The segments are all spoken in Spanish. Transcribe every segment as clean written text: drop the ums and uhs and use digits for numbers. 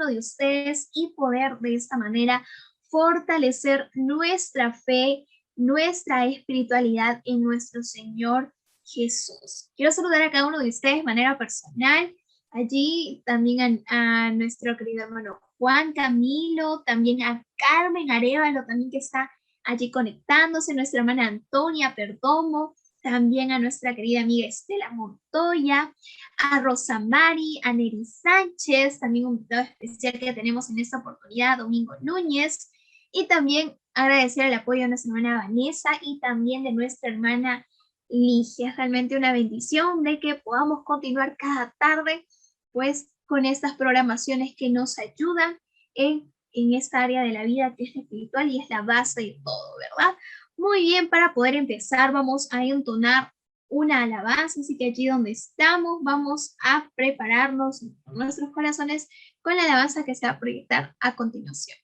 uno de ustedes y poder de esta manera fortalecer nuestra fe, nuestra espiritualidad en nuestro Señor Jesús. Quiero saludar a cada uno de ustedes de manera personal. Allí también a nuestro querido hermano Juan Camilo, también a Carmen Arevalo, también que está allí conectándose, nuestra hermana Antonia Perdomo, también a nuestra querida amiga Estela Montoya, a Rosa Mari, a Neri Sánchez, también un invitado especial que tenemos en esta oportunidad, Domingo Núñez, y también agradecer el apoyo de nuestra hermana Vanessa y también de nuestra hermana Ligia. Es realmente una bendición de que podamos continuar cada tarde pues con estas programaciones que nos ayudan en esta área de la vida que es espiritual y es la base de todo, ¿verdad? Muy bien, para poder empezar vamos a entonar una alabanza, así que allí donde estamos vamos a prepararnos con nuestros corazones con la alabanza que se va a proyectar a continuación.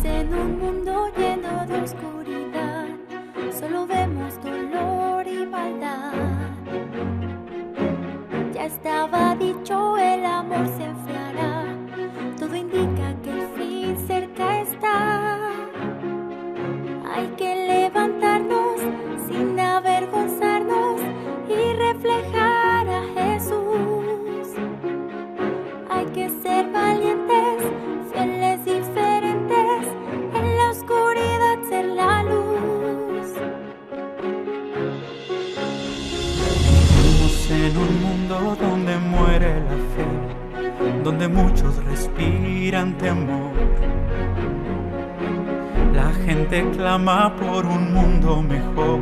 En un mundo lleno de oscuridad, solo vemos dolor y maldad. Ya estaba dicho, el amor se enfriará. Todo indica que el fin cerca está. Hay que levantarnos sin avergonzarnos y reflejar a Jesús. Hay que ser valientes, fieles, diferentes, en la oscuridad ser la luz. Vivimos en un mundo donde muere la fe, donde muchos respiran temor. La gente clama por un mundo mejor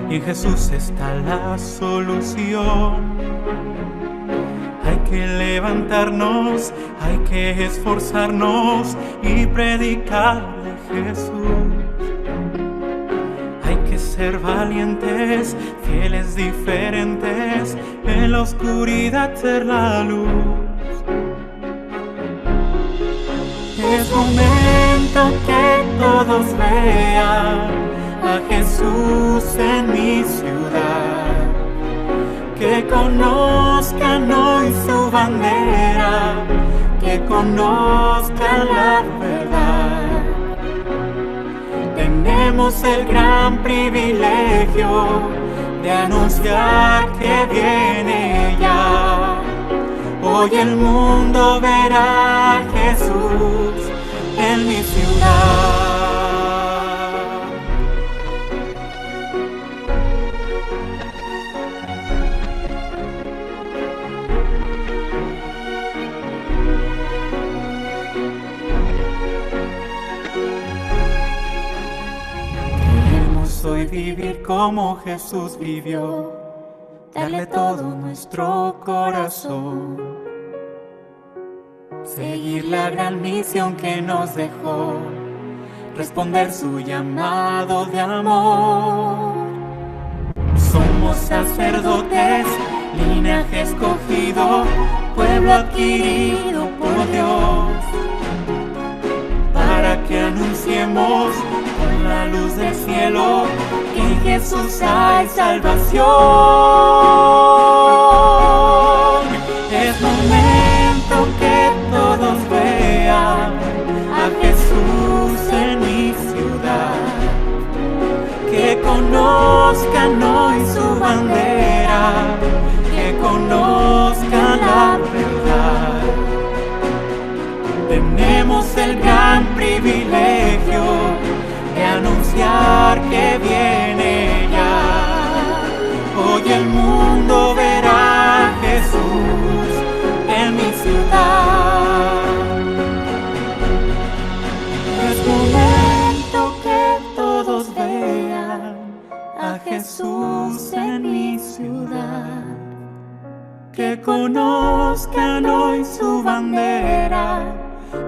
y en Jesús está la solución. Hay que levantarnos, hay que esforzarnos y predicar a Jesús. Hay que ser valientes, fieles, diferentes, en la oscuridad ser la luz. Es momento que todos vean a Jesús en mi ciudad, que conozcan hoy su bandera, que conozcan la verdad. Tenemos el gran privilegio de anunciar que viene ya. Hoy el mundo verá a Jesús en mi ciudad. Queremos hoy vivir como Jesús vivió, darle todo nuestro corazón, seguir la gran misión que nos dejó, responder su llamado de amor. Somos sacerdotes, linaje escogido, pueblo adquirido por Dios, para que anunciemos con la luz del cielo que en Jesús hay salvación. Es momento que todos vean a Jesús en mi ciudad, que conozcan hoy su bandera, que conozcan la verdad. Tenemos el gran privilegio de anunciar que viene ya. Hoy el mundo verá a Jesús en mi ciudad. Es momento que todos vean a Jesús en mi ciudad, que conozcan hoy su bandera,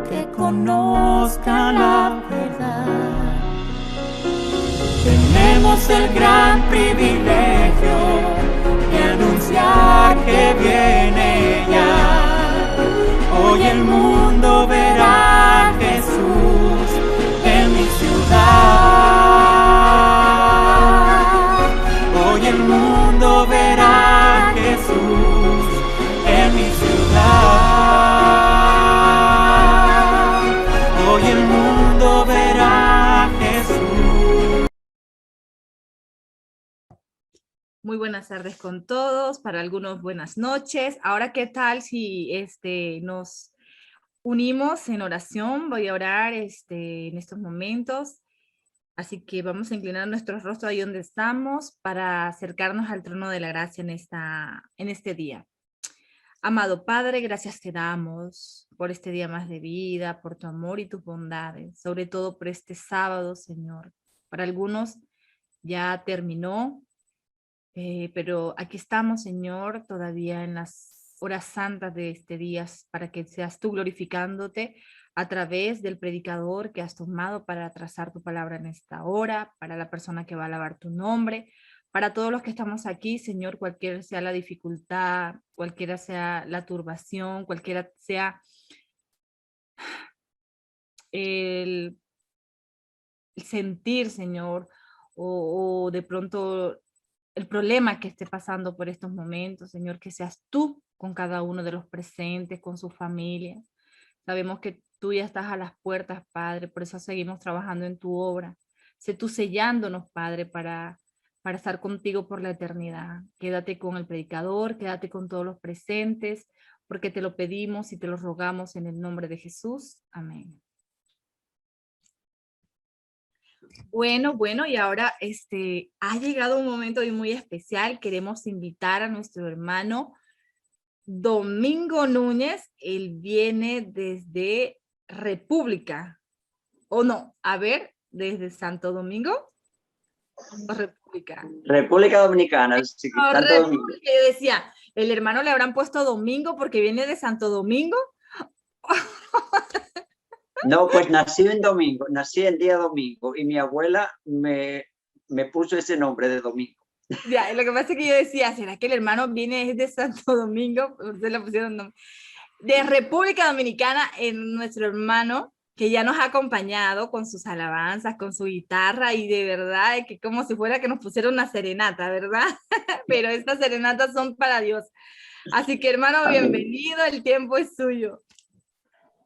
que conozcan la verdad. Tenemos el gran privilegio de viene ya. Hoy el mundo verá a Jesús en mi ciudad. Hoy el mundo verá a Jesús en mi ciudad. Hoy el mundo verá a Jesús. Muy buenas tardes con todos, para algunos buenas noches. Ahora, ¿qué tal si nos unimos en oración? Voy a orar en estos momentos, así que vamos a inclinar nuestro rostro ahí donde estamos para acercarnos al trono de la gracia en este día. Amado Padre, gracias te damos por este día más de vida, por tu amor y tus bondades, sobre todo por este sábado, Señor. Para algunos ya terminó, pero aquí estamos, Señor, todavía en las horas santas de este día, para que seas tú glorificándote a través del predicador que has tomado para trazar tu palabra en esta hora, para la persona que va a alabar tu nombre, para todos los que estamos aquí, Señor, cualquiera sea la dificultad, cualquiera sea la turbación, cualquiera sea el sentir, Señor, o de pronto el problema que esté pasando por estos momentos, Señor, que seas tú con cada uno de los presentes, con su familia. Sabemos que tú ya estás a las puertas, Padre, por eso seguimos trabajando en tu obra. Sé tú sellándonos, Padre, para estar contigo por la eternidad. Quédate con el predicador, quédate con todos los presentes, porque te lo pedimos y te lo rogamos en el nombre de Jesús. Amén. Bueno, y ahora ha llegado un momento muy especial. Queremos invitar a nuestro hermano Domingo Núñez. Él viene desde República, o no, a ver, desde Santo Domingo o República. República Dominicana, sí, No, Santo República. Domingo. Yo decía, el hermano le habrán puesto Domingo porque viene de Santo Domingo. No, pues nací en domingo, nací el día domingo y mi abuela me puso ese nombre de Domingo. Ya, lo que pasa es que yo decía, ¿será que el hermano viene de Santo Domingo? Ustedes le pusieron nombre. De República Dominicana, nuestro hermano, que ya nos ha acompañado con sus alabanzas, con su guitarra, y de verdad, que como si fuera que nos pusieron una serenata, ¿verdad? Pero estas serenatas son para Dios. Así que, hermano, Amén. bienvenido, el tiempo es suyo.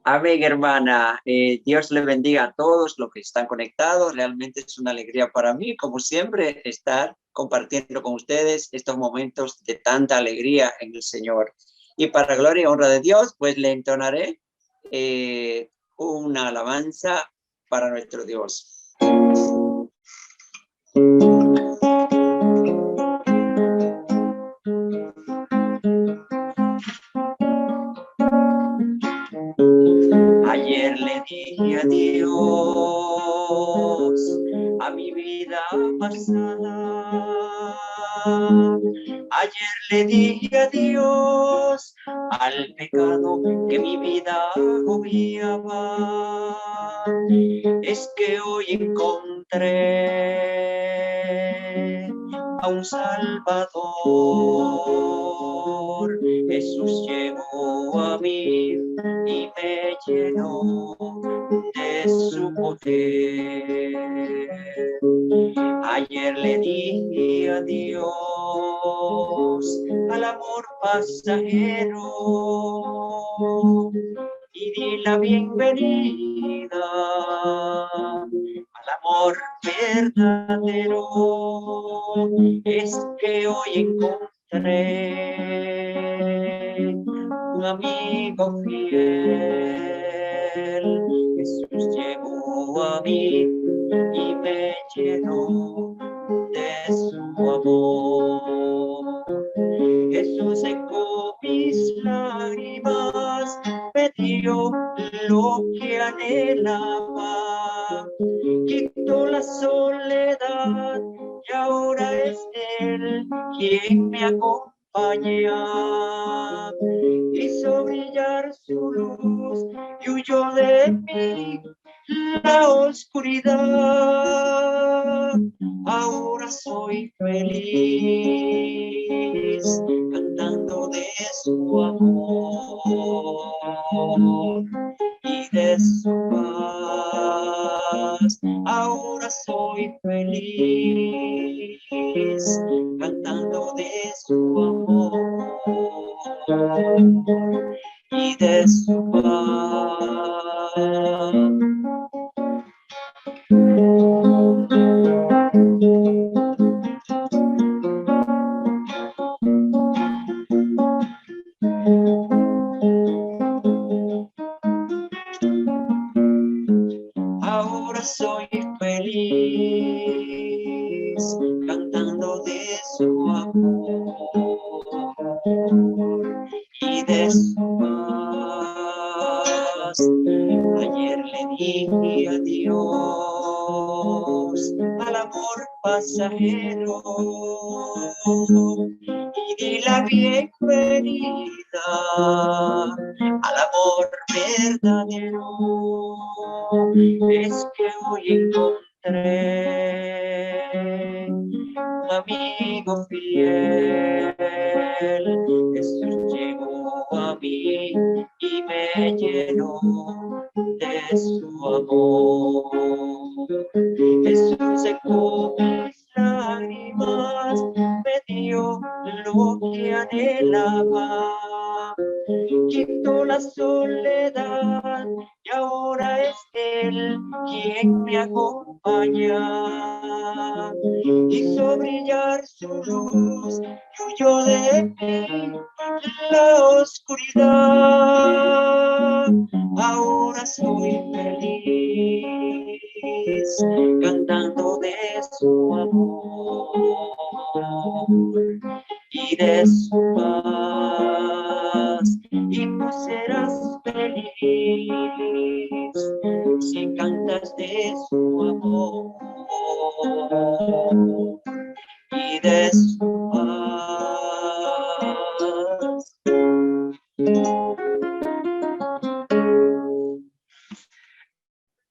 Amén, hermana. Dios le bendiga a todos los que están conectados. Realmente es una alegría para mí, como siempre, estar compartiendo con ustedes estos momentos de tanta alegría en el Señor. Y para gloria y honra de Dios, pues le entonaré una alabanza para nuestro Dios. Ayer le dije adiós a mi vida pasada. Ayer le dije adiós al pecado que mi vida agobiaba. Es que hoy encontré a un Salvador. Jesús llegó a mí y me llenó de su poder. Ayer le dije adiós al amor pasajero y di la bienvenida al amor verdadero. Es que hoy encontré un amigo fiel. Jesús llegó a mí y me llenó de su amor. Jesús secó mis lágrimas, me dio lo que anhelaba, quitó la soledad y ahora es Él quien me acompaña. Hizo brillar su luz y huyó de mí la oscuridad. Ahora soy feliz cantando de de su amor y de su paz. Ahora soy feliz cantando de su amor y de su paz. Ayer le dije adiós al amor pasajero y di la bienvenida al amor verdadero. Es que hoy encontré un amigo fiel. Jesús llegó a mí y me llenó de su amor. Jesús secó mis lágrimas, me dio lo que anhelaba, quitó la soledad y ahora es Él quien me acompaña. Hizo brillar su luz y huyó de mí la oscuridad. Ahora soy feliz cantando de su amor y de su paz. Y tú serás feliz si cantas de su amor y de su paz.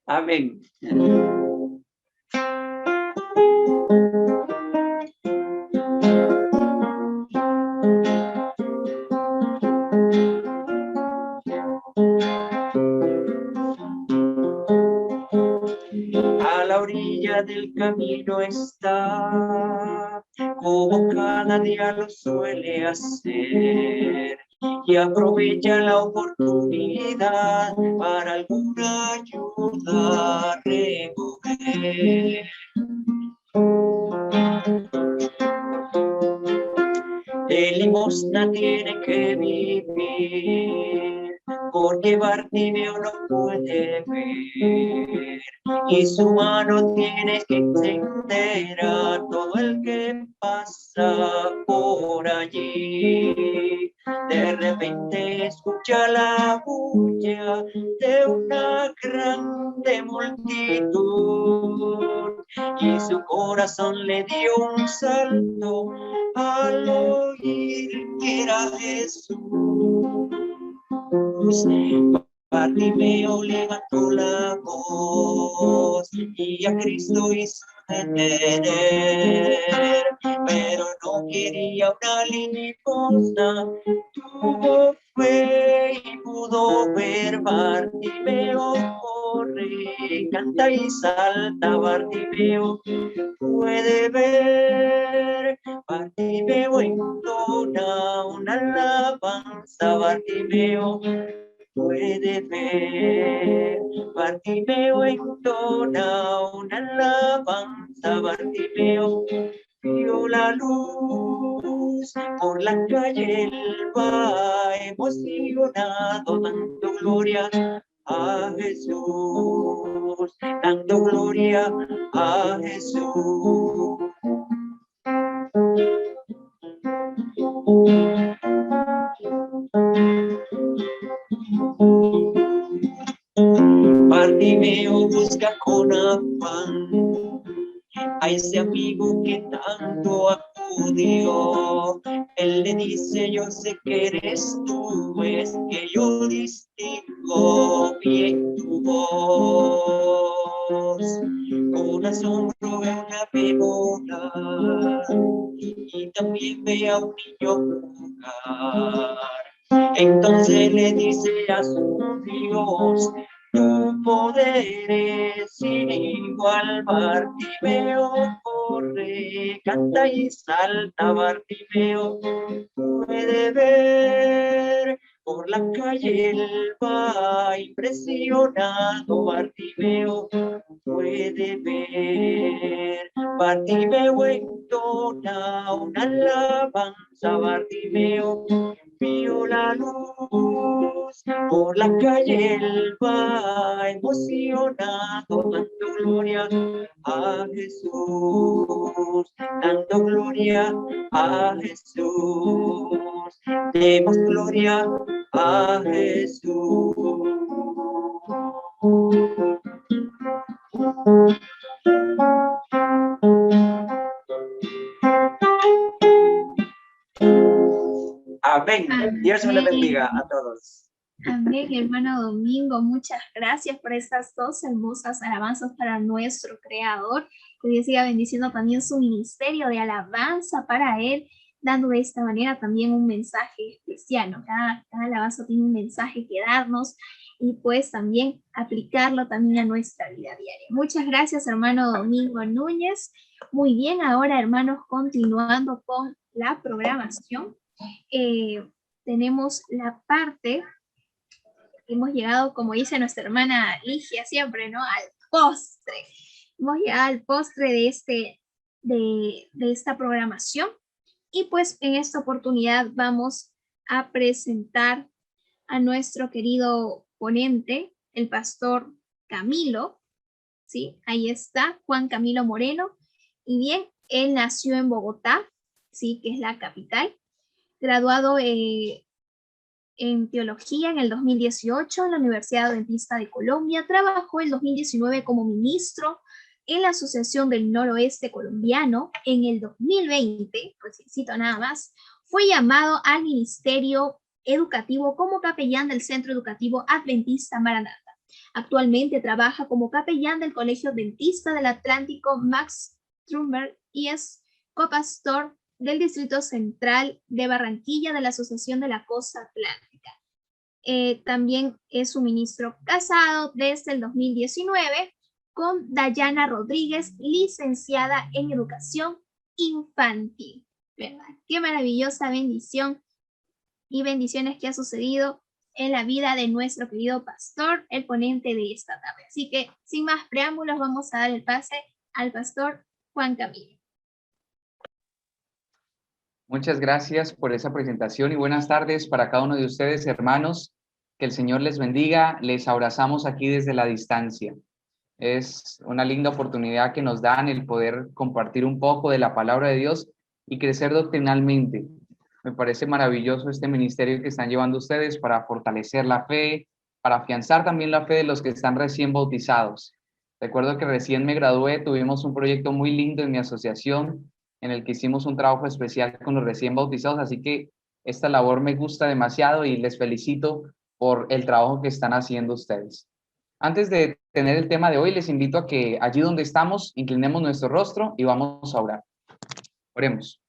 Amén. A la orilla del camino está, como cada día lo suele hacer, y aprovecha la oportunidad para alguna ayuda recoger. De limosna tiene que vivir, porque Bartimeo no puede ver, y su mano tiene que extender a todo el que pasa por allí. De repente escucha la bulla de una grande multitud, y su corazón le dio un salto al oír que era Jesús. Bartimeo levantó la voz y a Cristo hizo detener, pero no quería una limosna, tuvo fe y pudo ver. Bartimeo corre, canta y salta, Bartimeo puede ver. Bartimeo entona una alabanza, Bartimeo puede ver. Bartimeo entona una alabanza, Bartimeo vio la luz por la calle, él va emocionado dando gloria a Jesús, dando gloria a Jesús. Bartimeo busca con afán a ese amigo que tanto acudió. Él le dice: yo sé que eres tú, es que yo distingo bien tu voz. Con asombro ve una víbora y también ve a un niño jugar. Entonces le dice a su Dios: Tu poder es sin igual, Bartimeo, corre, canta y salta, Bartimeo, puede ver por la calle, él va impresionado, Bartimeo, puede ver. Bartimeo entona una alabanza, Bartimeo vio la luz, por la calle él va emocionado, dando gloria a Jesús, dando gloria a Jesús, demos gloria a Jesús. Amén. Dios me le bendiga a todos. Amén, hermano Domingo. Muchas gracias por estas dos hermosas alabanzas para nuestro Creador. Que Dios siga bendiciendo también su ministerio de alabanza para Él, dando de esta manera también un mensaje especial, ¿no? Cada alabanza tiene un mensaje que darnos y pues también aplicarlo también a nuestra vida diaria. Muchas gracias, hermano Domingo Núñez. Muy bien, ahora, hermanos, continuando con la programación. Tenemos la parte, hemos llegado, como dice nuestra hermana Ligia siempre, ¿no? Al postre. Hemos llegado al postre de esta programación. Y pues en esta oportunidad vamos a presentar a nuestro querido ponente, el pastor Camilo, ¿sí? Ahí está, Juan Camilo Moreno. Y bien, él nació en Bogotá, ¿sí? Que es la capital. Graduado en teología en el 2018 en la Universidad Adventista de Colombia. Trabajó el 2019 como ministro en la Asociación del Noroeste Colombiano. En el 2020, pues cito nada más, fue llamado al ministerio educativo como capellán del Centro Educativo Adventista Maranatha. Actualmente trabaja como capellán del Colegio Adventista del Atlántico Max Strumberg y es copastor del Distrito Central de Barranquilla de la Asociación de la Costa Atlántica. También es un ministro casado desde el 2019 con Dayana Rodríguez, licenciada en Educación Infantil. ¿Verdad? Qué maravillosa bendición y bendiciones que ha sucedido en la vida de nuestro querido pastor, el ponente de esta tarde. Así que, sin más preámbulos, vamos a dar el pase al pastor Juan Camilo. Muchas gracias por esa presentación y buenas tardes para cada uno de ustedes, hermanos. Que el Señor les bendiga. Les abrazamos aquí desde la distancia. Es una linda oportunidad que nos dan el poder compartir un poco de la palabra de Dios y crecer doctrinalmente. Me parece maravilloso este ministerio que están llevando ustedes para fortalecer la fe, para afianzar también la fe de los que están recién bautizados. Recuerdo que recién me gradué, tuvimos un proyecto muy lindo en mi asociación en el que hicimos un trabajo especial con los recién bautizados, así que esta labor me gusta demasiado y les felicito por el trabajo que están haciendo ustedes. Antes de tener el tema de hoy, les invito a que allí donde estamos, inclinemos nuestro rostro y vamos a orar. Oremos.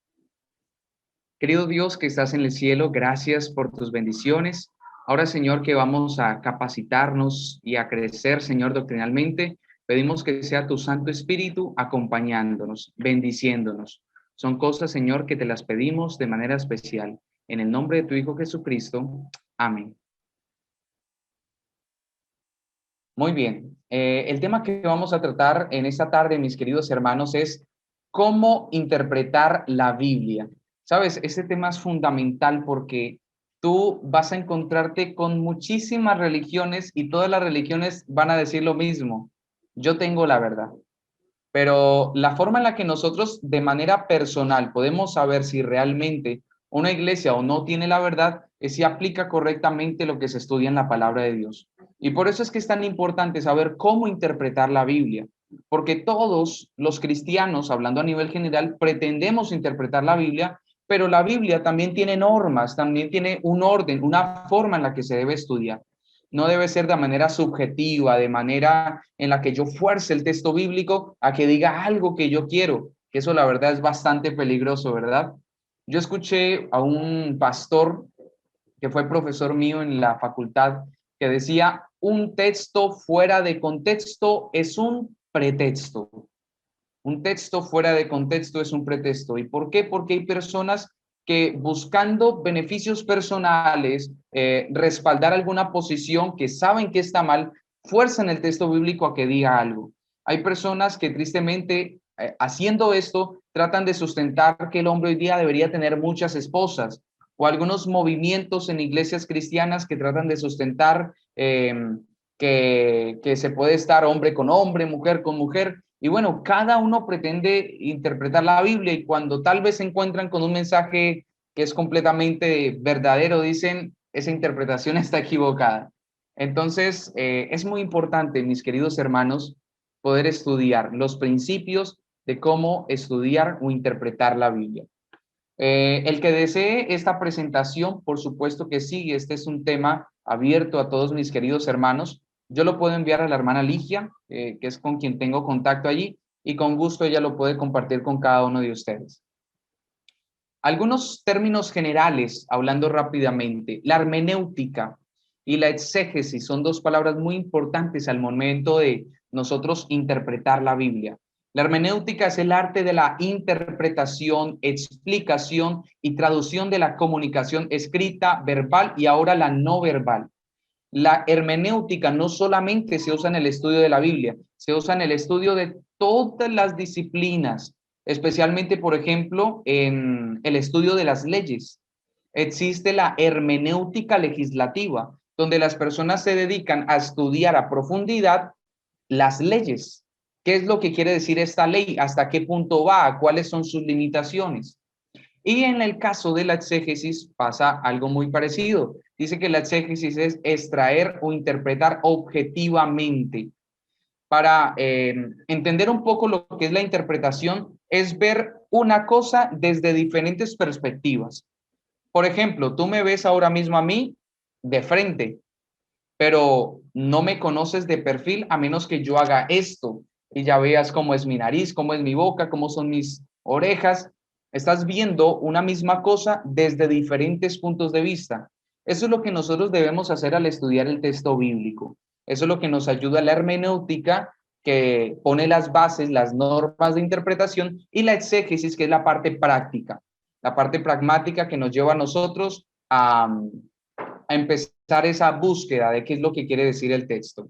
Querido Dios que estás en el cielo, gracias por tus bendiciones. Ahora, Señor, que vamos a capacitarnos y a crecer, Señor, doctrinalmente, pedimos que sea tu Santo Espíritu acompañándonos, bendiciéndonos. Son cosas, Señor, que te las pedimos de manera especial. En el nombre de tu Hijo Jesucristo. Amén. Muy bien. El tema que vamos a tratar en esta tarde, mis queridos hermanos, es cómo interpretar la Biblia. Sabes, este tema es fundamental porque tú vas a encontrarte con muchísimas religiones y todas las religiones van a decir lo mismo. Yo tengo la verdad. Pero la forma en la que nosotros de manera personal podemos saber si realmente una iglesia o no tiene la verdad es si aplica correctamente lo que se estudia en la palabra de Dios. Y por eso es que es tan importante saber cómo interpretar la Biblia, porque todos los cristianos, hablando a nivel general, pretendemos interpretar la Biblia, pero la Biblia también tiene normas, también tiene un orden, una forma en la que se debe estudiar. No debe ser de manera subjetiva, de manera en la que yo fuerce el texto bíblico a que diga algo que yo quiero, que eso la verdad es bastante peligroso, ¿verdad? Yo escuché a un pastor que fue profesor mío en la facultad, que decía: un texto fuera de contexto es un pretexto. Un texto fuera de contexto es un pretexto. ¿Y por qué? Porque hay personas que, buscando beneficios personales, respaldar alguna posición que saben que está mal, fuerzan el texto bíblico a que diga algo. Hay personas que tristemente, haciendo esto, tratan de sustentar que el hombre hoy día debería tener muchas esposas, o algunos movimientos en iglesias cristianas que tratan de sustentar que se puede estar hombre con hombre, mujer con mujer. Y bueno, cada uno pretende interpretar la Biblia, y cuando tal vez se encuentran con un mensaje que es completamente verdadero, dicen: esa interpretación está equivocada. Entonces, es muy importante, mis queridos hermanos, poder estudiar los principios de cómo estudiar o interpretar la Biblia. El que desee esta presentación, por supuesto que sí, este es un tema abierto a todos mis queridos hermanos. Yo lo puedo enviar a la hermana Ligia, que es con quien tengo contacto allí, y con gusto ella lo puede compartir con cada uno de ustedes. Algunos términos generales, hablando rápidamente. La hermenéutica y la exégesis son dos palabras muy importantes al momento de nosotros interpretar la Biblia. La hermenéutica es el arte de la interpretación, explicación y traducción de la comunicación escrita, verbal y ahora la no verbal. La hermenéutica no solamente se usa en el estudio de la Biblia, se usa en el estudio de todas las disciplinas, especialmente, por ejemplo, en el estudio de las leyes. Existe la hermenéutica legislativa, donde las personas se dedican a estudiar a profundidad las leyes. ¿Qué es lo que quiere decir esta ley? ¿Hasta qué punto va? ¿Cuáles son sus limitaciones? Y en el caso de la exégesis pasa algo muy parecido. Dice que la exégesis es extraer o interpretar objetivamente. Para entender un poco lo que es la interpretación, es ver una cosa desde diferentes perspectivas. Por ejemplo, tú me ves ahora mismo a mí de frente, pero no me conoces de perfil a menos que yo haga esto y ya veas cómo es mi nariz, cómo es mi boca, cómo son mis orejas. Estás viendo una misma cosa desde diferentes puntos de vista. Eso es lo que nosotros debemos hacer al estudiar el texto bíblico. Eso es lo que nos ayuda a la hermenéutica, que pone las bases, las normas de interpretación, y la exégesis, que es la parte práctica, la parte pragmática que nos lleva a nosotros a empezar esa búsqueda de qué es lo que quiere decir el texto.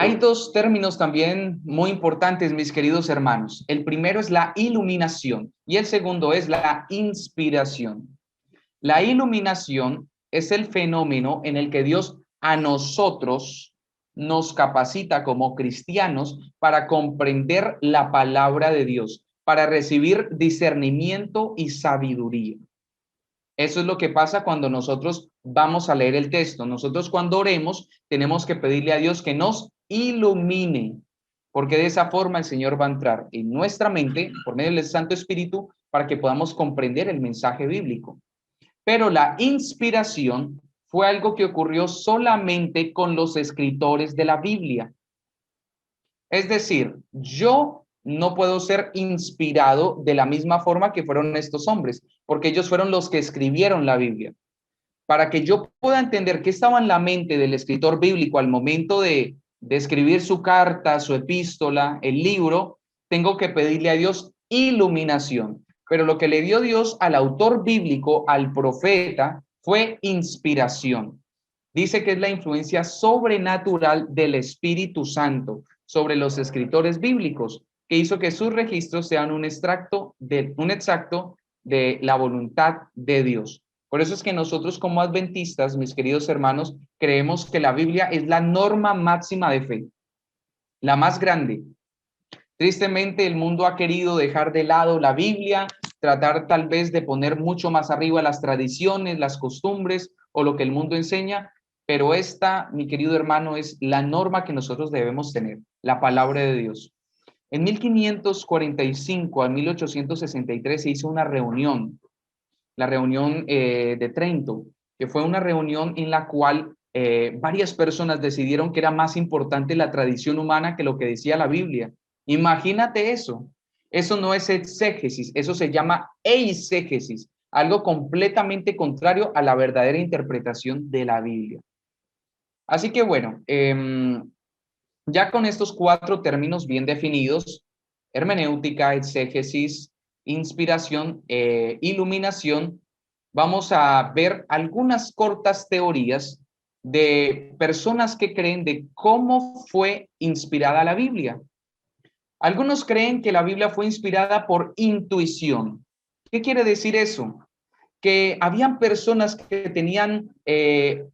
Hay dos términos también muy importantes, mis queridos hermanos. El primero es la iluminación y el segundo es la inspiración. La iluminación es el fenómeno en el que Dios a nosotros nos capacita como cristianos para comprender la palabra de Dios, para recibir discernimiento y sabiduría. Eso es lo que pasa cuando nosotros vamos a leer el texto. Nosotros, cuando oremos, tenemos que pedirle a Dios que nos ilumine, porque de esa forma el Señor va a entrar en nuestra mente por medio del Santo Espíritu para que podamos comprender el mensaje bíblico. Pero la inspiración fue algo que ocurrió solamente con los escritores de la Biblia. Es decir, yo no puedo ser inspirado de la misma forma que fueron estos hombres, porque ellos fueron los que escribieron la Biblia. Para que yo pueda entender qué estaba en la mente del escritor bíblico al momento de escribir su carta, su epístola, el libro, tengo que pedirle a Dios iluminación. Pero lo que le dio Dios al autor bíblico, al profeta, fue inspiración. Dice que es la influencia sobrenatural del Espíritu Santo sobre los escritores bíblicos, que hizo que sus registros sean un exacto de la voluntad de Dios. Por eso es que nosotros, como adventistas, mis queridos hermanos, creemos que la Biblia es la norma máxima de fe, la más grande. Tristemente, el mundo ha querido dejar de lado la Biblia, tratar tal vez de poner mucho más arriba las tradiciones, las costumbres o lo que el mundo enseña, pero esta, mi querido hermano, es la norma que nosotros debemos tener, la palabra de Dios. En 1545 a 1863 se hizo una reunión, la reunión de Trento, que fue una reunión en la cual varias personas decidieron que era más importante la tradición humana que lo que decía la Biblia. Imagínate eso. Eso no es exégesis, eso se llama eisegesis, algo completamente contrario a la verdadera interpretación de la Biblia. Así que bueno, ya con estos 4 términos bien definidos, hermenéutica, exégesis, inspiración, iluminación, vamos a ver algunas cortas teorías de personas que creen de cómo fue inspirada la Biblia. Algunos creen que la Biblia fue inspirada por intuición. ¿Qué quiere decir eso? Que habían personas que tenían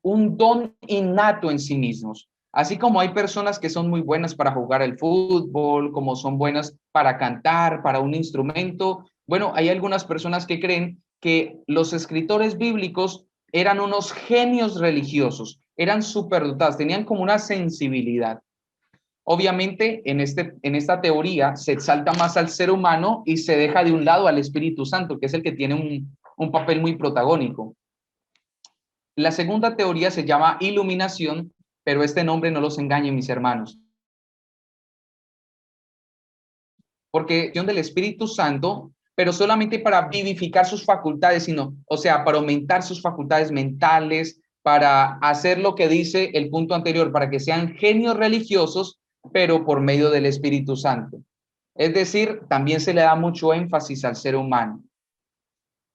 un don innato en sí mismos. Así como hay personas que son muy buenas para jugar al fútbol, como son buenas para cantar, para un instrumento. Bueno, hay algunas personas que creen que los escritores bíblicos eran unos genios religiosos, eran superdotados, tenían como una sensibilidad. Obviamente, en esta teoría se exalta más al ser humano y se deja de un lado al Espíritu Santo, que es el que tiene un papel muy protagónico. La segunda teoría se llama iluminación, pero este nombre no los engañe, mis hermanos. Porque del Espíritu Santo, pero solamente para vivificar sus facultades, o sea, para aumentar sus facultades mentales, para hacer lo que dice el punto anterior, para que sean genios religiosos, pero por medio del Espíritu Santo. Es decir, también se le da mucho énfasis al ser humano.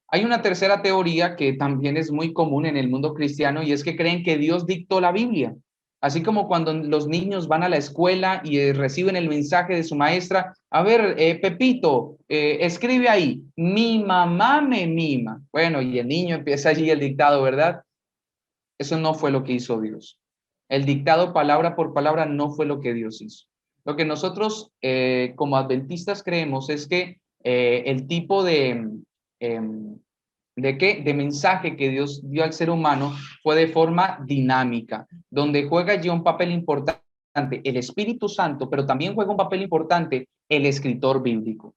Hay una tercera teoría que también es muy común en el mundo cristiano y es que creen que Dios dictó la Biblia. Así como cuando los niños van a la escuela y reciben el mensaje de su maestra, a ver, Pepito, escribe ahí, mi mamá me mima. Bueno, y el niño empieza allí el dictado, ¿verdad? Eso no fue lo que hizo Dios. El dictado palabra por palabra no fue lo que Dios hizo. Lo que nosotros como adventistas creemos es que el tipo de mensaje que Dios dio al ser humano fue de forma dinámica, donde juega allí un papel importante el Espíritu Santo, pero también juega un papel importante el escritor bíblico.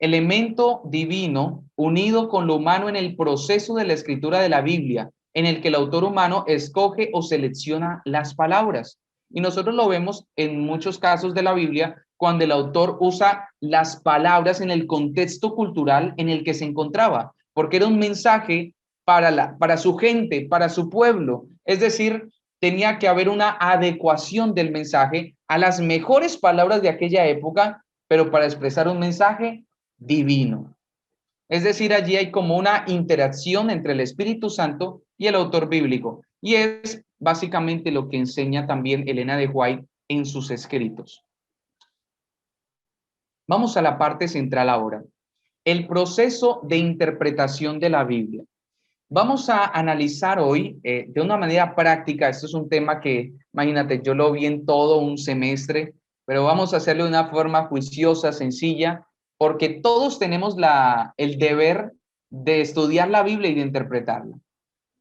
Elemento divino unido con lo humano en el proceso de la escritura de la Biblia, en el que el autor humano escoge o selecciona las palabras. Y nosotros lo vemos en muchos casos de la Biblia cuando el autor usa las palabras en el contexto cultural en el que se encontraba, porque era un mensaje para su gente, para su pueblo. Es decir, tenía que haber una adecuación del mensaje a las mejores palabras de aquella época, pero para expresar un mensaje divino. Es decir, allí hay como una interacción entre el Espíritu Santo y el autor bíblico. Y es básicamente lo que enseña también Elena de White en sus escritos. Vamos a la parte central ahora. El proceso de interpretación de la Biblia. Vamos a analizar hoy de una manera práctica. Esto es un tema que, imagínate, yo lo vi en todo un semestre, pero vamos a hacerlo de una forma juiciosa, sencilla, porque todos tenemos el deber de estudiar la Biblia y de interpretarla.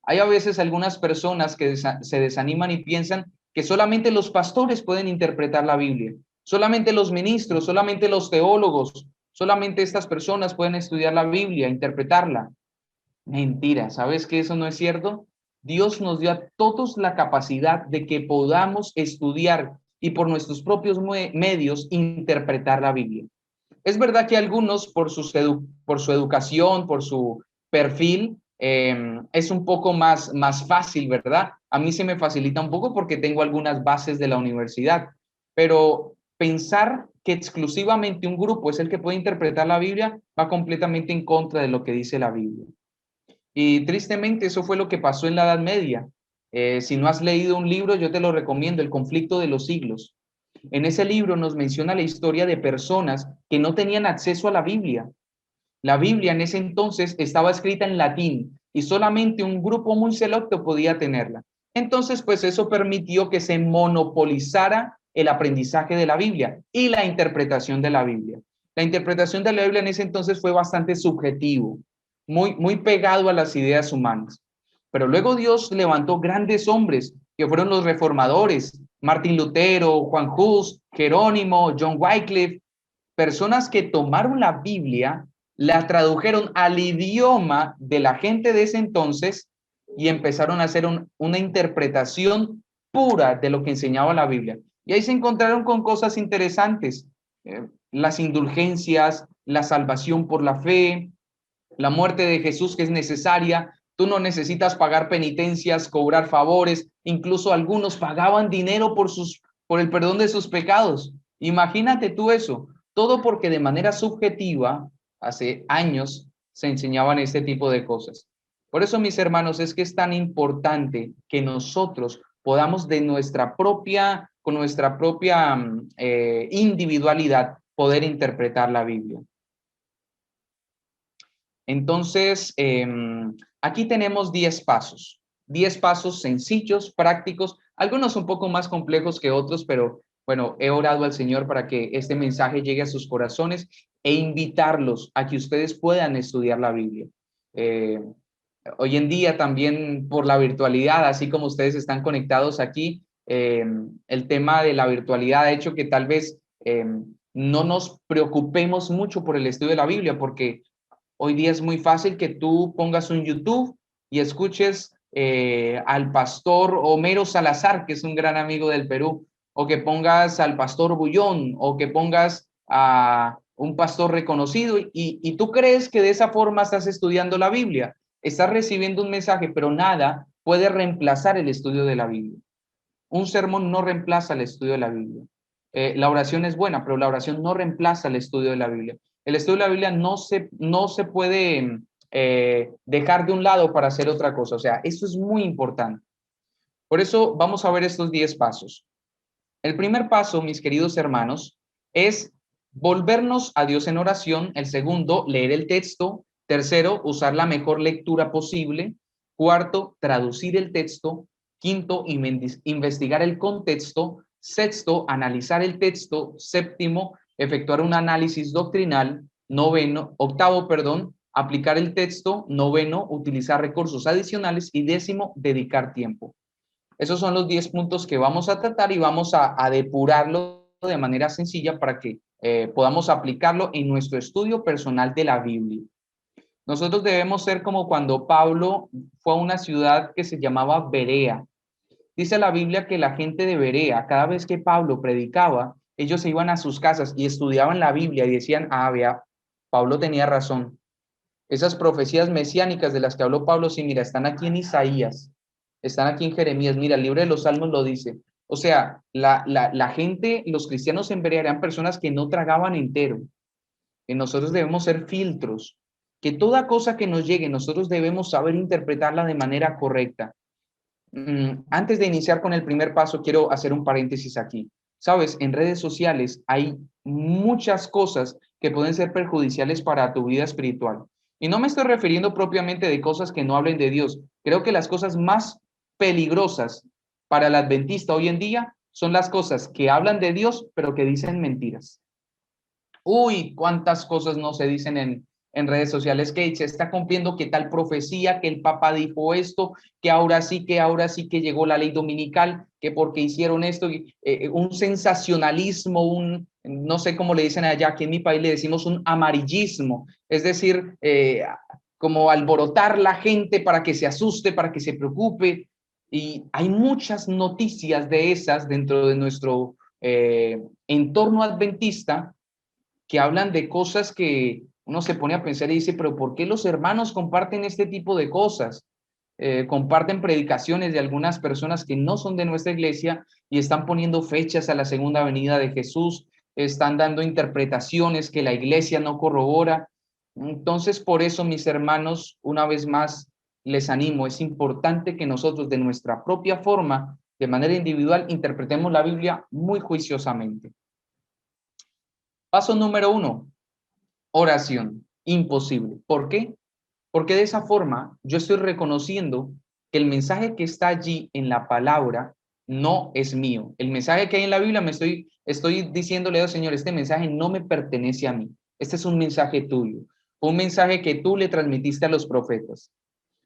Hay a veces algunas personas que se desaniman y piensan que solamente los pastores pueden interpretar la Biblia, solamente los ministros, solamente los teólogos, solamente estas personas pueden estudiar la Biblia, interpretarla. Mentira, ¿sabes que eso no es cierto? Dios nos dio a todos la capacidad de que podamos estudiar y por nuestros propios medios interpretar la Biblia. Es verdad que algunos por su educación, por su perfil, es un poco más fácil, ¿verdad? A mí se me facilita un poco porque tengo algunas bases de la universidad, pero pensar que exclusivamente un grupo es el que puede interpretar la Biblia va completamente en contra de lo que dice la Biblia. Y tristemente eso fue lo que pasó en la Edad Media. Si no has leído un libro, yo te lo recomiendo, El conflicto de los siglos. En ese libro nos menciona la historia de personas que no tenían acceso a la Biblia. La Biblia en ese entonces estaba escrita en latín y solamente un grupo muy selecto podía tenerla. Entonces, pues eso permitió que se monopolizara el aprendizaje de la Biblia y la interpretación de la Biblia. La interpretación de la Biblia en ese entonces fue bastante subjetivo, muy pegado a las ideas humanas. Pero luego Dios levantó grandes hombres que fueron los reformadores, Martín Lutero, Juan Hus, Jerónimo, John Wycliffe, personas que tomaron la Biblia, la tradujeron al idioma de la gente de ese entonces y empezaron a hacer una interpretación pura de lo que enseñaba la Biblia. Y ahí se encontraron con cosas interesantes, las indulgencias, la salvación por la fe, La muerte de Jesús que es necesaria. Tú no necesitas pagar penitencias, cobrar favores. Incluso algunos pagaban dinero por el perdón de sus pecados. Imagínate tú eso. Todo porque de manera subjetiva, hace años, se enseñaban este tipo de cosas. Por eso, mis hermanos, es que es tan importante que nosotros podamos con nuestra propia individualidad, poder interpretar la Biblia. Entonces, aquí tenemos 10 pasos sencillos, prácticos, algunos un poco más complejos que otros, pero bueno, he orado al Señor para que este mensaje llegue a sus corazones e invitarlos a que ustedes puedan estudiar la Biblia. Hoy en día también por la virtualidad, así como ustedes están conectados aquí, el tema de la virtualidad ha hecho que tal vez no nos preocupemos mucho por el estudio de la Biblia, porque hoy día es muy fácil que tú pongas un YouTube y escuches al pastor Homero Salazar, que es un gran amigo del Perú, o que pongas al pastor Bullón, o que pongas a un pastor reconocido y tú crees que de esa forma estás estudiando la Biblia, estás recibiendo un mensaje, pero nada puede reemplazar el estudio de la Biblia. Un sermón no reemplaza el estudio de la Biblia. La oración es buena, pero la oración no reemplaza el estudio de la Biblia. El estudio de la Biblia no se puede dejar de un lado para hacer otra cosa. O sea, eso es muy importante. Por eso vamos a ver estos 10 pasos. El primer paso, mis queridos hermanos, es volvernos a Dios en oración. El segundo, leer el texto. Tercero, usar la mejor lectura posible. Cuarto, traducir el texto. Quinto, investigar el contexto. Sexto, analizar el texto. Séptimo, efectuar un análisis doctrinal. Octavo, aplicar el texto. Noveno, utilizar recursos adicionales. Y décimo, dedicar tiempo. Esos son los 10 puntos que vamos a tratar y vamos a depurarlo de manera sencilla para que podamos aplicarlo en nuestro estudio personal de la Biblia. Nosotros debemos ser como cuando Pablo fue a una ciudad que se llamaba Berea. Dice la Biblia que la gente de Berea, cada vez que Pablo predicaba, ellos se iban a sus casas y estudiaban la Biblia y decían, vea, Pablo tenía razón. Esas profecías mesiánicas de las que habló Pablo, sí, mira, están aquí en Isaías. Están aquí en Jeremías, mira, el libro de los Salmos lo dice. O sea, la gente, los cristianos en Berea eran personas que no tragaban entero. Y nosotros debemos ser filtros. Que toda cosa que nos llegue, nosotros debemos saber interpretarla de manera correcta. Antes de iniciar con el primer paso, quiero hacer un paréntesis aquí. Sabes, en redes sociales hay muchas cosas que pueden ser perjudiciales para tu vida espiritual. Y no me estoy refiriendo propiamente de cosas que no hablen de Dios. Creo que las cosas más peligrosas para el adventista hoy en día son las cosas que hablan de Dios, pero que dicen mentiras. Uy, cuántas cosas no se dicen en redes sociales, que se está cumpliendo que tal profecía, que el Papa dijo esto, que ahora sí que llegó la ley dominical, que porque hicieron esto, un sensacionalismo, no sé cómo le dicen allá, aquí en mi país le decimos un amarillismo, es decir, como alborotar la gente para que se asuste, para que se preocupe. Y hay muchas noticias de esas dentro de nuestro entorno adventista que hablan de cosas que uno se pone a pensar y dice, pero ¿por qué los hermanos comparten este tipo de cosas? Comparten predicaciones de algunas personas que no son de nuestra iglesia y están poniendo fechas a la segunda venida de Jesús, están dando interpretaciones que la iglesia no corrobora. Entonces, por eso, mis hermanos, una vez más, les animo, es importante que nosotros de nuestra propia forma, de manera individual, interpretemos la Biblia muy juiciosamente. Paso número 1, oración. Imposible. ¿Por qué? Porque de esa forma yo estoy reconociendo que el mensaje que está allí en la palabra no es mío. El mensaje que hay en la Biblia estoy diciéndole al Señor, este mensaje no me pertenece a mí. Este es un mensaje tuyo. Un mensaje que tú le transmitiste a los profetas.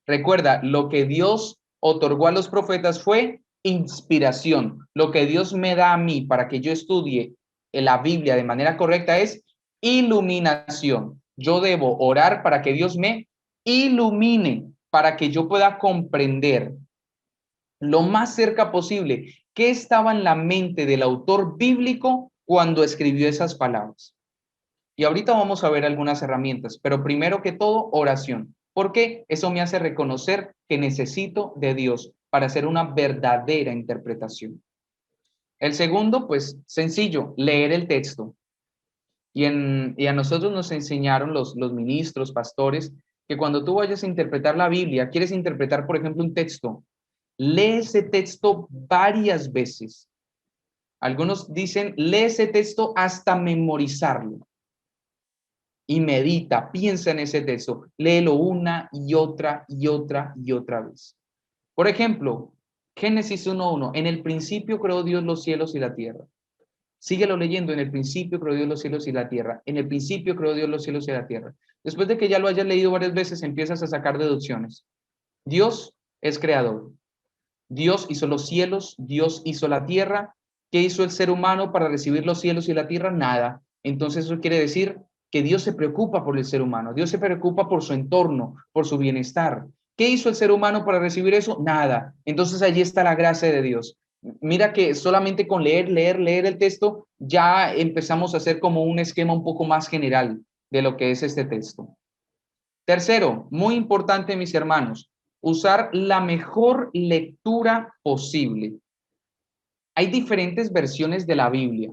Recuerda, lo que Dios otorgó a los profetas fue inspiración. Lo que Dios me da a mí para que yo estudie la Biblia de manera correcta es iluminación. Yo debo orar para que Dios me ilumine, para que yo pueda comprender lo más cerca posible qué estaba en la mente del autor bíblico cuando escribió esas palabras. Y ahorita vamos a ver algunas herramientas, pero primero que todo, oración. Porque eso me hace reconocer que necesito de Dios para hacer una verdadera interpretación. El segundo, pues sencillo, leer el texto. Y a nosotros nos enseñaron los ministros, pastores, que cuando tú vayas a interpretar la Biblia, quieres interpretar, por ejemplo, un texto, lee ese texto varias veces. Algunos dicen, lee ese texto hasta memorizarlo. Y medita, piensa en ese texto, léelo una y otra y otra y otra vez. Por ejemplo, Génesis 1:1, en el principio creó Dios los cielos y la tierra. Síguelo leyendo, en el principio creó Dios los cielos y la tierra. En el principio creó Dios los cielos y la tierra. Después de que ya lo hayas leído varias veces, empiezas a sacar deducciones. Dios es creador. Dios hizo los cielos, Dios hizo la tierra. ¿Qué hizo el ser humano para recibir los cielos y la tierra? Nada. Entonces eso quiere decir que Dios se preocupa por el ser humano. Dios se preocupa por su entorno, por su bienestar. ¿Qué hizo el ser humano para recibir eso? Nada. Entonces allí está la gracia de Dios. Mira que solamente con leer el texto, ya empezamos a hacer como un esquema un poco más general de lo que es este texto. Tercero, muy importante, mis hermanos, usar la mejor lectura posible. Hay diferentes versiones de la Biblia.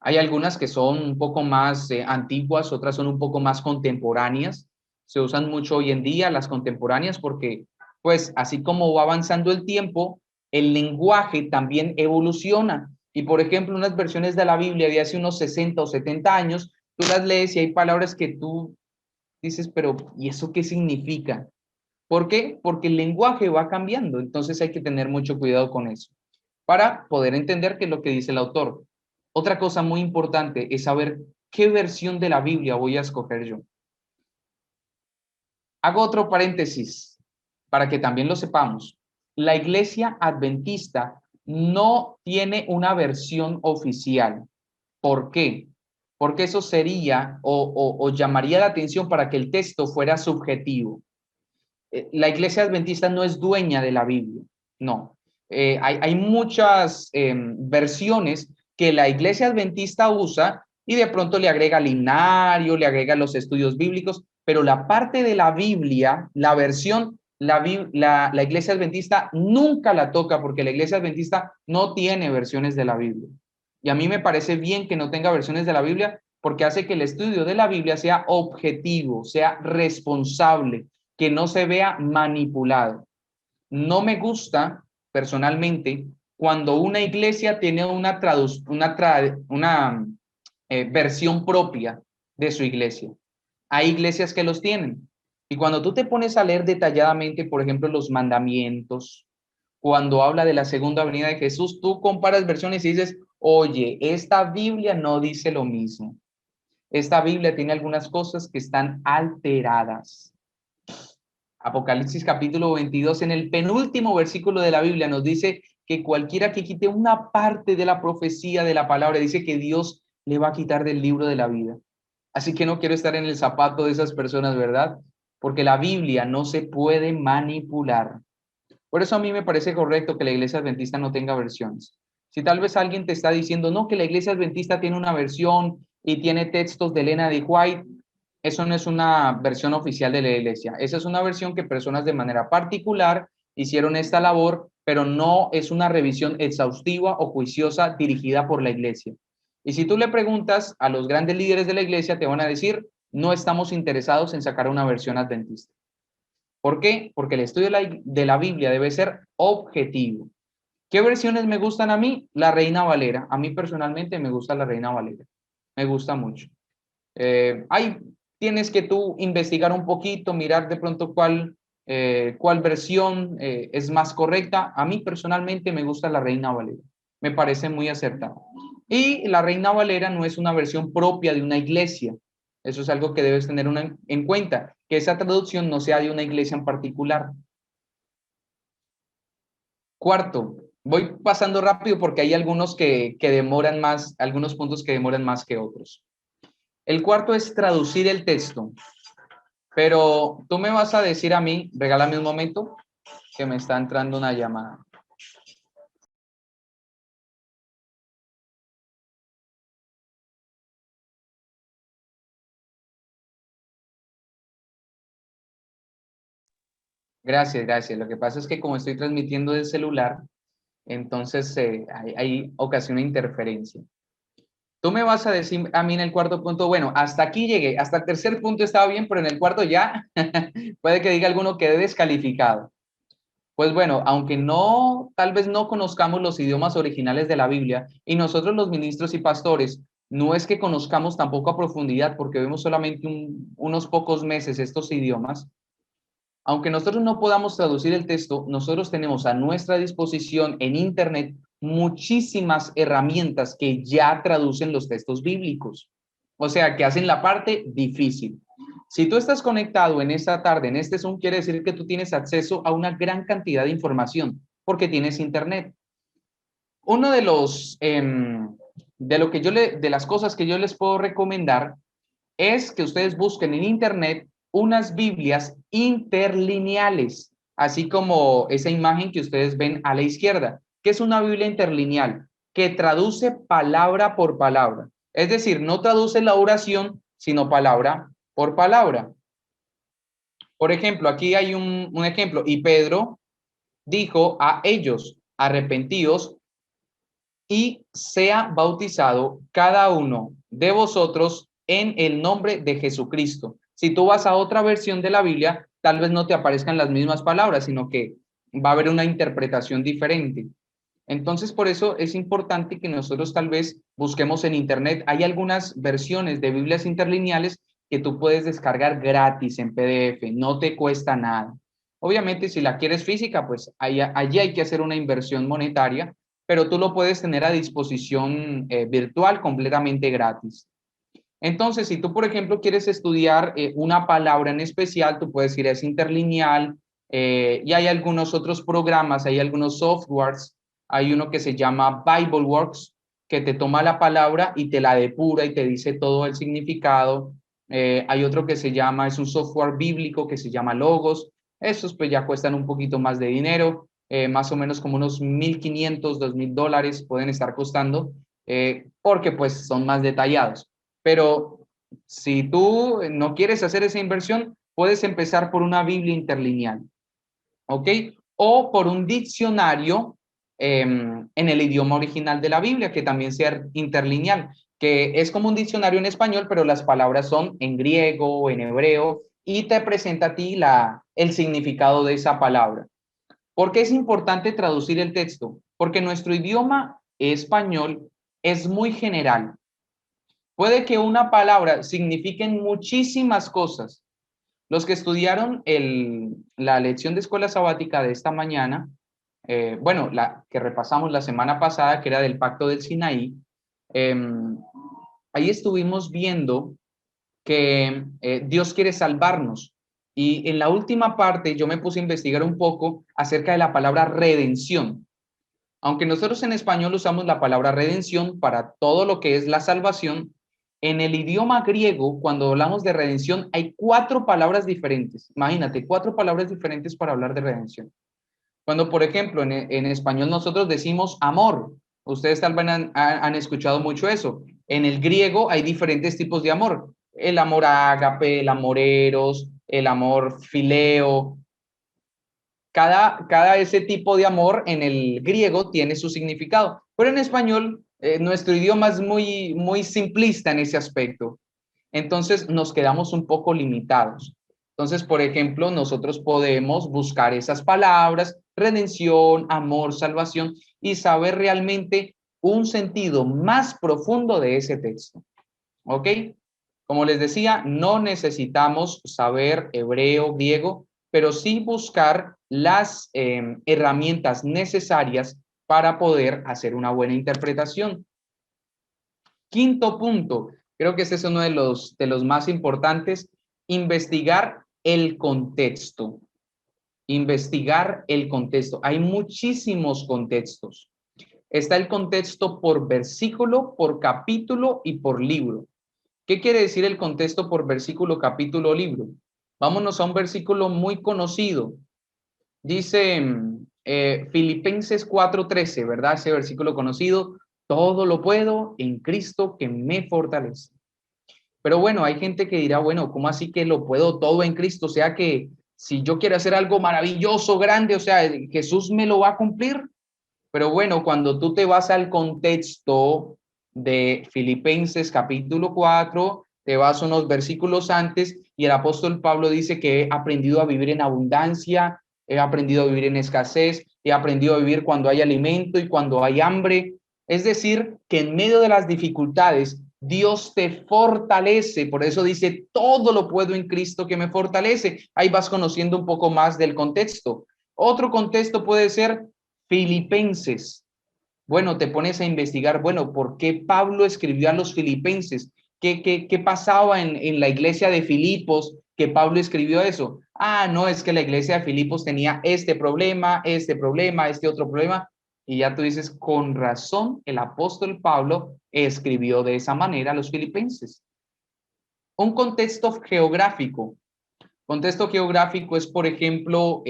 Hay algunas que son un poco más antiguas, otras son un poco más contemporáneas. Se usan mucho hoy en día las contemporáneas porque, pues, así como va avanzando el tiempo, el lenguaje también evoluciona. Y, por ejemplo, unas versiones de la Biblia de hace unos 60 o 70 años, tú las lees y hay palabras que tú dices, pero ¿y eso qué significa? ¿Por qué? Porque el lenguaje va cambiando, entonces hay que tener mucho cuidado con eso para poder entender qué es lo que dice el autor. Otra cosa muy importante es saber qué versión de la Biblia voy a escoger yo. Hago otro paréntesis para que también lo sepamos. La Iglesia Adventista no tiene una versión oficial. ¿Por qué? Porque eso sería o llamaría la atención para que el texto fuera subjetivo. La Iglesia Adventista no es dueña de la Biblia, no. Hay muchas versiones que la Iglesia Adventista usa y de pronto le agrega el himnario, le agrega los estudios bíblicos, pero la parte de la Biblia, la versión, la Iglesia Adventista nunca la toca porque la Iglesia Adventista no tiene versiones de la Biblia. Y a mí me parece bien que no tenga versiones de la Biblia porque hace que el estudio de la Biblia sea objetivo, sea responsable, que no se vea manipulado. No me gusta personalmente cuando una iglesia tiene una versión propia de su iglesia. Hay iglesias que los tienen. Y cuando tú te pones a leer detalladamente, por ejemplo, los mandamientos, cuando habla de la segunda venida de Jesús, tú comparas versiones y dices, oye, esta Biblia no dice lo mismo. Esta Biblia tiene algunas cosas que están alteradas. Apocalipsis capítulo 22, en el penúltimo versículo de la Biblia nos dice que cualquiera que quite una parte de la profecía de la palabra, dice que Dios le va a quitar del libro de la vida. Así que no quiero estar en el zapato de esas personas, ¿verdad? Porque la Biblia no se puede manipular. Por eso a mí me parece correcto que la iglesia adventista no tenga versiones. Si tal vez alguien te está diciendo, no, que la iglesia adventista tiene una versión y tiene textos de Elena de White, eso no es una versión oficial de la iglesia. Esa es una versión que personas de manera particular hicieron esta labor, pero no es una revisión exhaustiva o juiciosa dirigida por la iglesia. Y si tú le preguntas a los grandes líderes de la iglesia, te van a decir, no estamos interesados en sacar una versión adventista. ¿Por qué? Porque el estudio de la Biblia debe ser objetivo. ¿Qué versiones me gustan a mí? La Reina Valera. A mí personalmente me gusta la Reina Valera. Me gusta mucho. Ahí tienes que tú investigar un poquito, mirar de pronto cuál versión es más correcta. A mí personalmente me gusta la Reina Valera. Me parece muy acertada. Y la Reina Valera no es una versión propia de una iglesia. Eso es algo que debes tener en cuenta, que esa traducción no sea de una iglesia en particular. Cuarto, voy pasando rápido porque hay algunos que demoran más, algunos puntos que demoran más que otros. El cuarto es traducir el texto. Pero tú me vas a decir a mí, regálame un momento, que me está entrando una llamada. Gracias, gracias. Lo que pasa es que como estoy transmitiendo del celular, entonces hay ocasiona interferencia. Tú me vas a decir a mí en el cuarto punto, bueno, hasta aquí llegué, hasta el tercer punto estaba bien, pero en el cuarto ya puede que diga alguno quede descalificado. Pues bueno, aunque no, tal vez no conozcamos los idiomas originales de la Biblia, y nosotros los ministros y pastores, no es que conozcamos tampoco a profundidad, porque vemos solamente unos pocos meses estos idiomas. Aunque nosotros no podamos traducir el texto, nosotros tenemos a nuestra disposición en Internet muchísimas herramientas que ya traducen los textos bíblicos. O sea, que hacen la parte difícil. Si tú estás conectado en esta tarde, en este Zoom, quiere decir que tú tienes acceso a una gran cantidad de información porque tienes Internet. Uno de los, de las cosas que yo les puedo recomendar es que ustedes busquen en Internet unas Biblias interlineales, así como esa imagen que ustedes ven a la izquierda, que es una Biblia interlineal, que traduce palabra por palabra. Es decir, no traduce la oración, sino palabra por palabra. Por ejemplo, aquí hay un ejemplo, y Pedro dijo a ellos, arrepentíos y sea bautizado cada uno de vosotros en el nombre de Jesucristo. Si tú vas a otra versión de la Biblia, tal vez no te aparezcan las mismas palabras, sino que va a haber una interpretación diferente. Entonces, por eso es importante que nosotros tal vez busquemos en Internet. Hay algunas versiones de Biblias interlineales que tú puedes descargar gratis en PDF, no te cuesta nada. Obviamente, si la quieres física, pues allí hay que hacer una inversión monetaria, pero tú lo puedes tener a disposición virtual completamente gratis. Entonces, si tú, por ejemplo, quieres estudiar una palabra en especial, tú puedes ir a ese interlineal y hay algunos otros programas, hay algunos softwares, hay uno que se llama BibleWorks, que te toma la palabra y te la depura y te dice todo el significado. Hay otro que se llama, es un software bíblico que se llama Logos. Estos pues ya cuestan un poquito más de dinero, más o menos como unos $1,500, $2,000 pueden estar costando, porque pues son más detallados. Pero si tú no quieres hacer esa inversión, puedes empezar por una Biblia interlineal, ¿ok? O por un diccionario en el idioma original de la Biblia, que también sea interlineal, que es como un diccionario en español, pero las palabras son en griego o en hebreo y te presenta a ti el significado de esa palabra. ¿Por qué es importante traducir el texto? Porque nuestro idioma español es muy general. Puede que una palabra signifique muchísimas cosas. Los que estudiaron la lección de escuela sabática de esta mañana, bueno, la que repasamos la semana pasada, que era del Pacto del Sinaí, ahí estuvimos viendo que Dios quiere salvarnos. Y en la última parte yo me puse a investigar un poco acerca de la palabra redención. Aunque nosotros en español usamos la palabra redención para todo lo que es la salvación, en el idioma griego, cuando hablamos de redención, hay 4 palabras diferentes. Imagínate, 4 palabras diferentes para hablar de redención. Cuando, por ejemplo, en español nosotros decimos amor, ustedes tal vez han escuchado mucho eso. En el griego hay diferentes tipos de amor. El amor ágape, el amor eros, el amor fileo. Cada ese tipo de amor en el griego tiene su significado, pero en español nuestro idioma es muy simplista en ese aspecto. Entonces nos quedamos un poco limitados. Entonces, por ejemplo, nosotros podemos buscar esas palabras, redención, amor, salvación, y saber realmente un sentido más profundo de ese texto. ¿Ok? Como les decía, no necesitamos saber hebreo, griego, pero sí buscar las herramientas necesarias para poder hacer una buena interpretación. Quinto punto, creo que ese es uno de los más importantes, investigar el contexto. Investigar el contexto. Hay muchísimos contextos. Está el contexto por versículo, por capítulo y por libro. ¿Qué quiere decir el contexto por versículo, capítulo, libro? Vámonos a un versículo muy conocido. Dice Filipenses 4:13, ¿verdad? Ese versículo conocido. Todo lo puedo en Cristo que me fortalece. Pero bueno, hay gente que dirá, bueno, ¿cómo así que lo puedo todo en Cristo? O sea que Si yo quiero hacer algo maravilloso, grande, o sea, Jesús me lo va a cumplir. Pero bueno, cuando tú te vas al contexto de Filipenses capítulo 4, te vas unos versículos antes y el apóstol Pablo dice que he aprendido a vivir en abundancia, he aprendido a vivir en escasez, he aprendido a vivir cuando hay alimento y cuando hay hambre. Es decir, que en medio de las dificultades, Dios te fortalece. Por eso dice, todo lo puedo en Cristo que me fortalece. Ahí vas conociendo un poco más del contexto. Otro contexto puede ser Filipenses. Bueno, te pones a investigar, bueno, ¿por qué Pablo escribió a los filipenses? ¿Qué pasaba en la iglesia de Filipos que Pablo escribió eso? Ah, no, es que la iglesia de Filipos tenía este problema, este otro problema. Y ya tú dices, con razón, el apóstol Pablo escribió de esa manera a los filipenses. Un contexto geográfico. Contexto geográfico es, por ejemplo,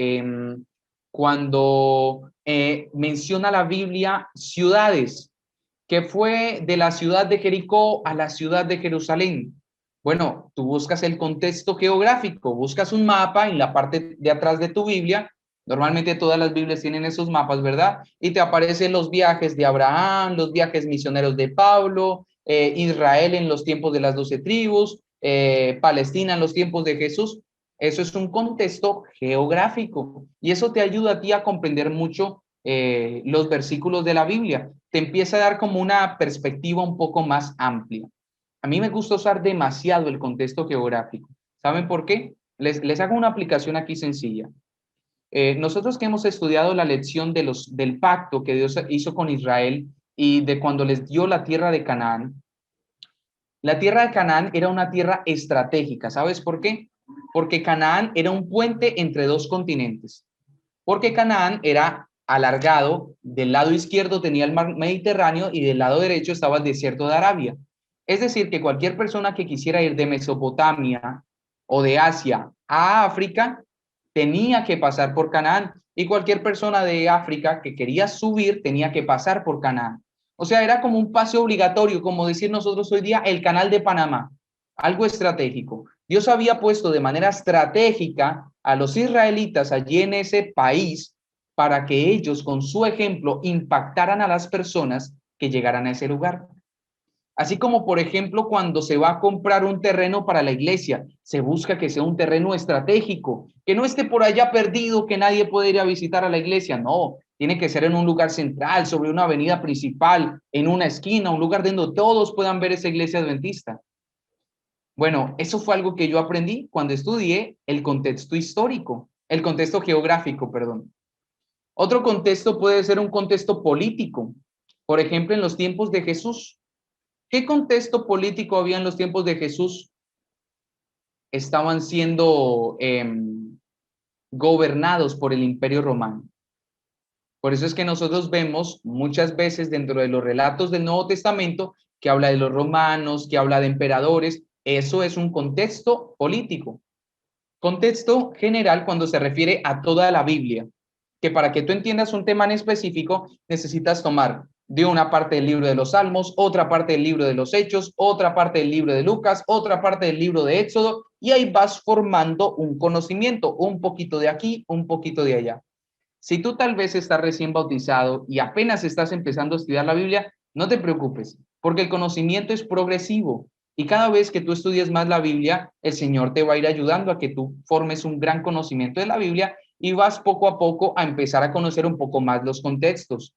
cuando menciona la Biblia ciudades, que fue de la ciudad de Jericó a la ciudad de Jerusalén. Bueno, tú buscas el contexto geográfico, buscas un mapa en la parte de atrás de tu Biblia. Normalmente todas las Biblias tienen esos mapas, ¿verdad? Y te aparecen los viajes de Abraham, los viajes misioneros de Pablo, Israel en los tiempos de las 12 tribus, Palestina en los tiempos de Jesús. Eso es un contexto geográfico y eso te ayuda a ti a comprender mucho los versículos de la Biblia. Te empieza a dar como una perspectiva un poco más amplia. A mí me gusta usar demasiado el contexto geográfico. ¿Saben por qué? Les hago una aplicación aquí sencilla. Nosotros que hemos estudiado la lección del pacto que Dios hizo con Israel y de cuando les dio la tierra de Canaán, la tierra de Canaán era una tierra estratégica. ¿Sabes por qué? Porque Canaán era un puente entre dos continentes. Porque Canaán era alargado, del lado izquierdo tenía el mar Mediterráneo y del lado derecho estaba el desierto de Arabia. Es decir, que cualquier persona que quisiera ir de Mesopotamia o de Asia a África tenía que pasar por Canaán y cualquier persona de África que quería subir tenía que pasar por Canaán. O sea, era como un pase obligatorio, como decir nosotros hoy día el canal de Panamá, algo estratégico. Dios había puesto de manera estratégica a los israelitas allí en ese país para que ellos con su ejemplo impactaran a las personas que llegaran a ese lugar. Así como, por ejemplo, cuando se va a comprar un terreno para la iglesia, se busca que sea un terreno estratégico, que no esté por allá perdido, que nadie puede ir a visitar a la iglesia. No, tiene que ser en un lugar central, sobre una avenida principal, en una esquina, un lugar donde todos puedan ver esa iglesia adventista. Bueno, eso fue algo que yo aprendí cuando estudié el contexto histórico, el contexto geográfico, perdón. Otro contexto puede ser un contexto político. Por ejemplo, en los tiempos de Jesús. ¿Qué contexto político había en los tiempos de Jesús? Estaban siendo gobernados por el Imperio Romano. Por eso es que nosotros vemos muchas veces dentro de los relatos del Nuevo Testamento que habla de los romanos, que habla de emperadores. Eso es un contexto político. Contexto general cuando se refiere a toda la Biblia, que para que tú entiendas un tema en específico necesitas tomar de una parte del libro de los Salmos, otra parte del libro de los Hechos, otra parte del libro de Lucas, otra parte del libro de Éxodo, y ahí vas formando un conocimiento, un poquito de aquí, un poquito de allá. Si tú tal vez estás recién bautizado y apenas estás empezando a estudiar la Biblia, no te preocupes, porque el conocimiento es progresivo. Y cada vez que tú estudies más la Biblia, el Señor te va a ir ayudando a que tú formes un gran conocimiento de la Biblia y vas poco a poco a empezar a conocer un poco más los contextos.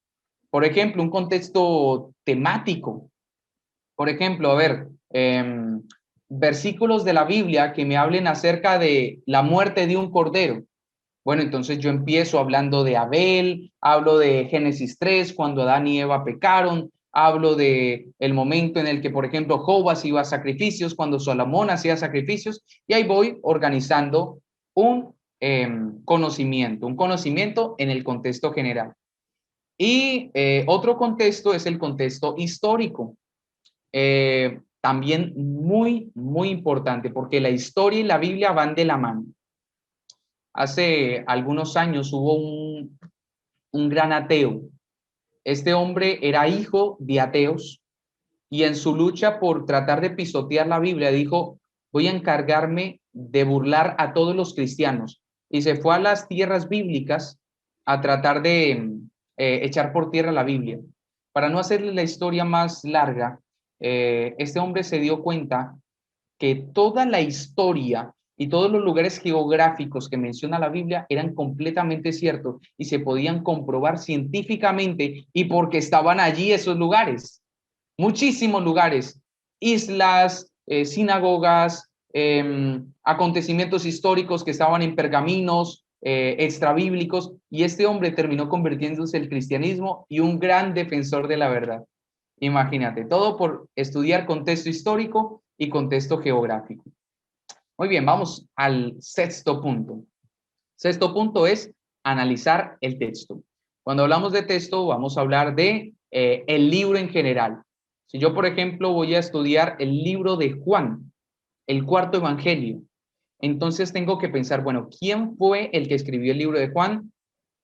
Por ejemplo, un contexto temático. Por ejemplo, a ver, versículos de la Biblia que me hablen acerca de la muerte de un cordero. Bueno, entonces yo empiezo hablando de Abel, hablo de Génesis 3, cuando Adán y Eva pecaron, hablo de el momento en el que, por ejemplo, Job hacía sacrificios, cuando Salomón hacía sacrificios, y ahí voy organizando un conocimiento en el contexto general. Y otro contexto es el contexto histórico. También muy, muy importante, porque la historia y la Biblia van de la mano. Hace algunos años hubo un gran ateo. Este hombre era hijo de ateos y en su lucha por tratar de pisotear la Biblia dijo, voy a encargarme de burlar a todos los cristianos. y se fue a las tierras bíblicas a tratar de echar por tierra la Biblia. Para no hacerle la historia más larga, este hombre se dio cuenta que toda la historia y todos los lugares geográficos que menciona la Biblia eran completamente ciertos y se podían comprobar científicamente, y porque estaban allí esos lugares, muchísimos lugares, islas, sinagogas, acontecimientos históricos que estaban en pergaminos extrabíblicos, y este hombre terminó convirtiéndose en el cristianismo y un gran defensor de la verdad. Imagínate, todo por estudiar contexto histórico y contexto geográfico. Muy bien, vamos al sexto punto. Sexto punto es analizar el texto. Cuando hablamos de texto, vamos a hablar de el libro en general. Si yo, por ejemplo, voy a estudiar el libro de Juan, el cuarto evangelio, entonces tengo que pensar, bueno, ¿quién fue el que escribió el libro de Juan?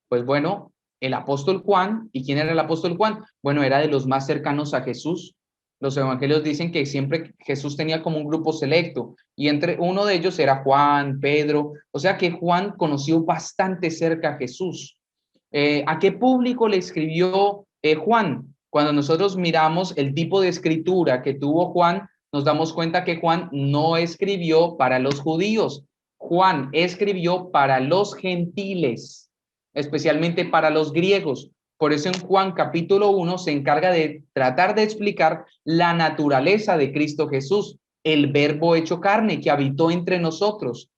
Pues bueno, el apóstol Juan. ¿Y quién era el apóstol Juan? Bueno, era de los más cercanos a Jesús. Los evangelios dicen que siempre Jesús tenía como un grupo selecto, y entre uno de ellos era Juan, Pedro, o sea que Juan conoció bastante cerca a Jesús. ¿A qué público le escribió Juan? Cuando nosotros miramos el tipo de escritura que tuvo Juan, nos damos cuenta que Juan no escribió para los judíos. Juan escribió para los gentiles, especialmente para los griegos. Por eso en Juan capítulo 1 se encarga de tratar de explicar la naturaleza de Cristo Jesús, el verbo hecho carne que habitó entre nosotros.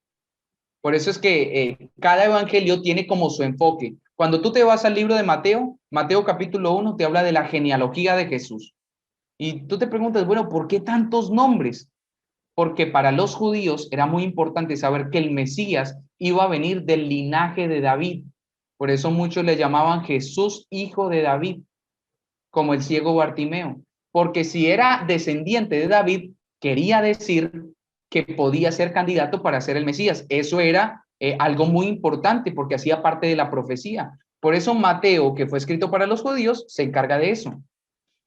Por eso es que cada evangelio tiene como su enfoque. Cuando tú te vas al libro de Mateo, Mateo capítulo 1 te habla de la genealogía de Jesús. Y tú te preguntas, bueno, ¿por qué tantos nombres? Porque para los judíos era muy importante saber que el Mesías iba a venir del linaje de David. Por eso muchos le llamaban Jesús, hijo de David, como el ciego Bartimeo. Porque si era descendiente de David, quería decir que podía ser candidato para ser el Mesías. Eso era algo muy importante porque hacía parte de la profecía. Por eso Mateo, que fue escrito para los judíos, se encarga de eso.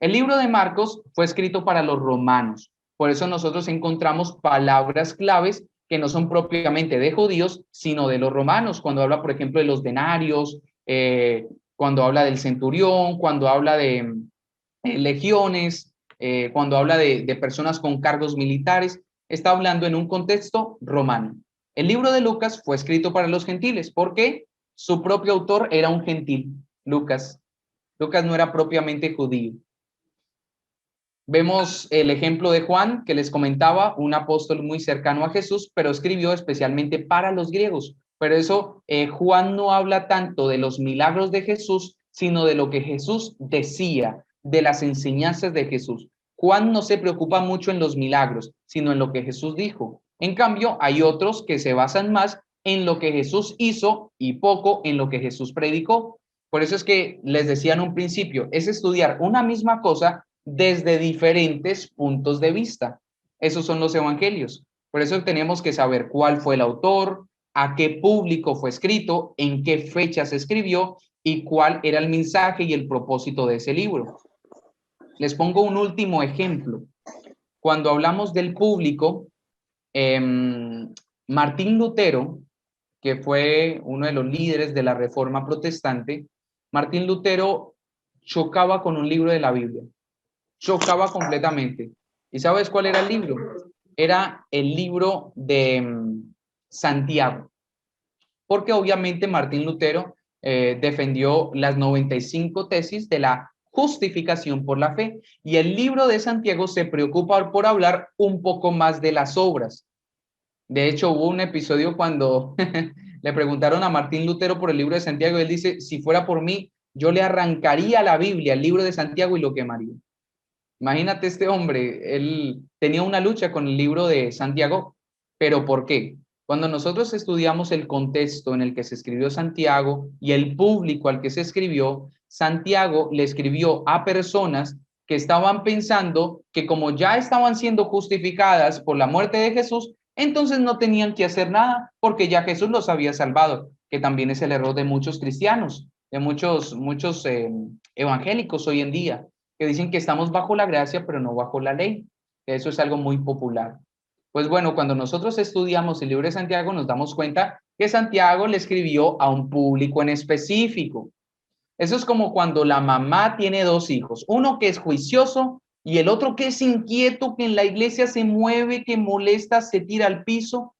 El libro de Marcos fue escrito para los romanos. Por eso nosotros encontramos palabras claves que no son propiamente de judíos, sino de los romanos, cuando habla, por ejemplo, de los denarios, cuando habla del centurión, cuando habla de legiones, cuando habla de personas con cargos militares, está hablando en un contexto romano. El libro de Lucas fue escrito para los gentiles, porque su propio autor era un gentil, Lucas. Lucas no era propiamente judío. Vemos el ejemplo de Juan, que les comentaba, un apóstol muy cercano a Jesús, pero escribió especialmente para los griegos. Pero eso, Juan no habla tanto de los milagros de Jesús, sino de lo que Jesús decía, de las enseñanzas de Jesús. Juan no se preocupa mucho en los milagros, sino en lo que Jesús dijo. En cambio, hay otros que se basan más en lo que Jesús hizo y poco en lo que Jesús predicó. Por eso es que les decía en un principio, es estudiar una misma cosa desde diferentes puntos de vista. Esos son los evangelios. Por eso tenemos que saber cuál fue el autor, a qué público fue escrito, en qué fecha se escribió y cuál era el mensaje y el propósito de ese libro. Les pongo un último ejemplo. Cuando hablamos del público, Martín Lutero, que fue uno de los líderes de la Reforma Protestante, Martín Lutero chocaba con un libro de la Biblia. Chocaba completamente. ¿Y sabes cuál era el libro? Era el libro de Santiago. Porque obviamente Martín Lutero defendió las 95 tesis de la justificación por la fe. Y el libro de Santiago se preocupa por hablar un poco más de las obras. De hecho, hubo un episodio cuando le preguntaron a Martín Lutero por el libro de Santiago y él dice, si fuera por mí, yo le arrancaría la Biblia, el libro de Santiago, y lo quemaría. Imagínate este hombre, él tenía una lucha con el libro de Santiago, pero ¿por qué? Cuando nosotros estudiamos el contexto en el que se escribió Santiago y el público al que se escribió, Santiago le escribió a personas que estaban pensando que como ya estaban siendo justificadas por la muerte de Jesús, entonces no tenían que hacer nada porque ya Jesús los había salvado, que también es el error de muchos cristianos, de muchos evangélicos hoy en día, que dicen que estamos bajo la gracia, pero no bajo la ley. Eso es algo muy popular. Pues bueno, cuando nosotros estudiamos el libro de Santiago, nos damos cuenta que Santiago le escribió a un público en específico. Eso es como cuando la mamá tiene dos hijos, uno que es juicioso y el otro que es inquieto, que en la iglesia se mueve, que molesta, se tira al piso.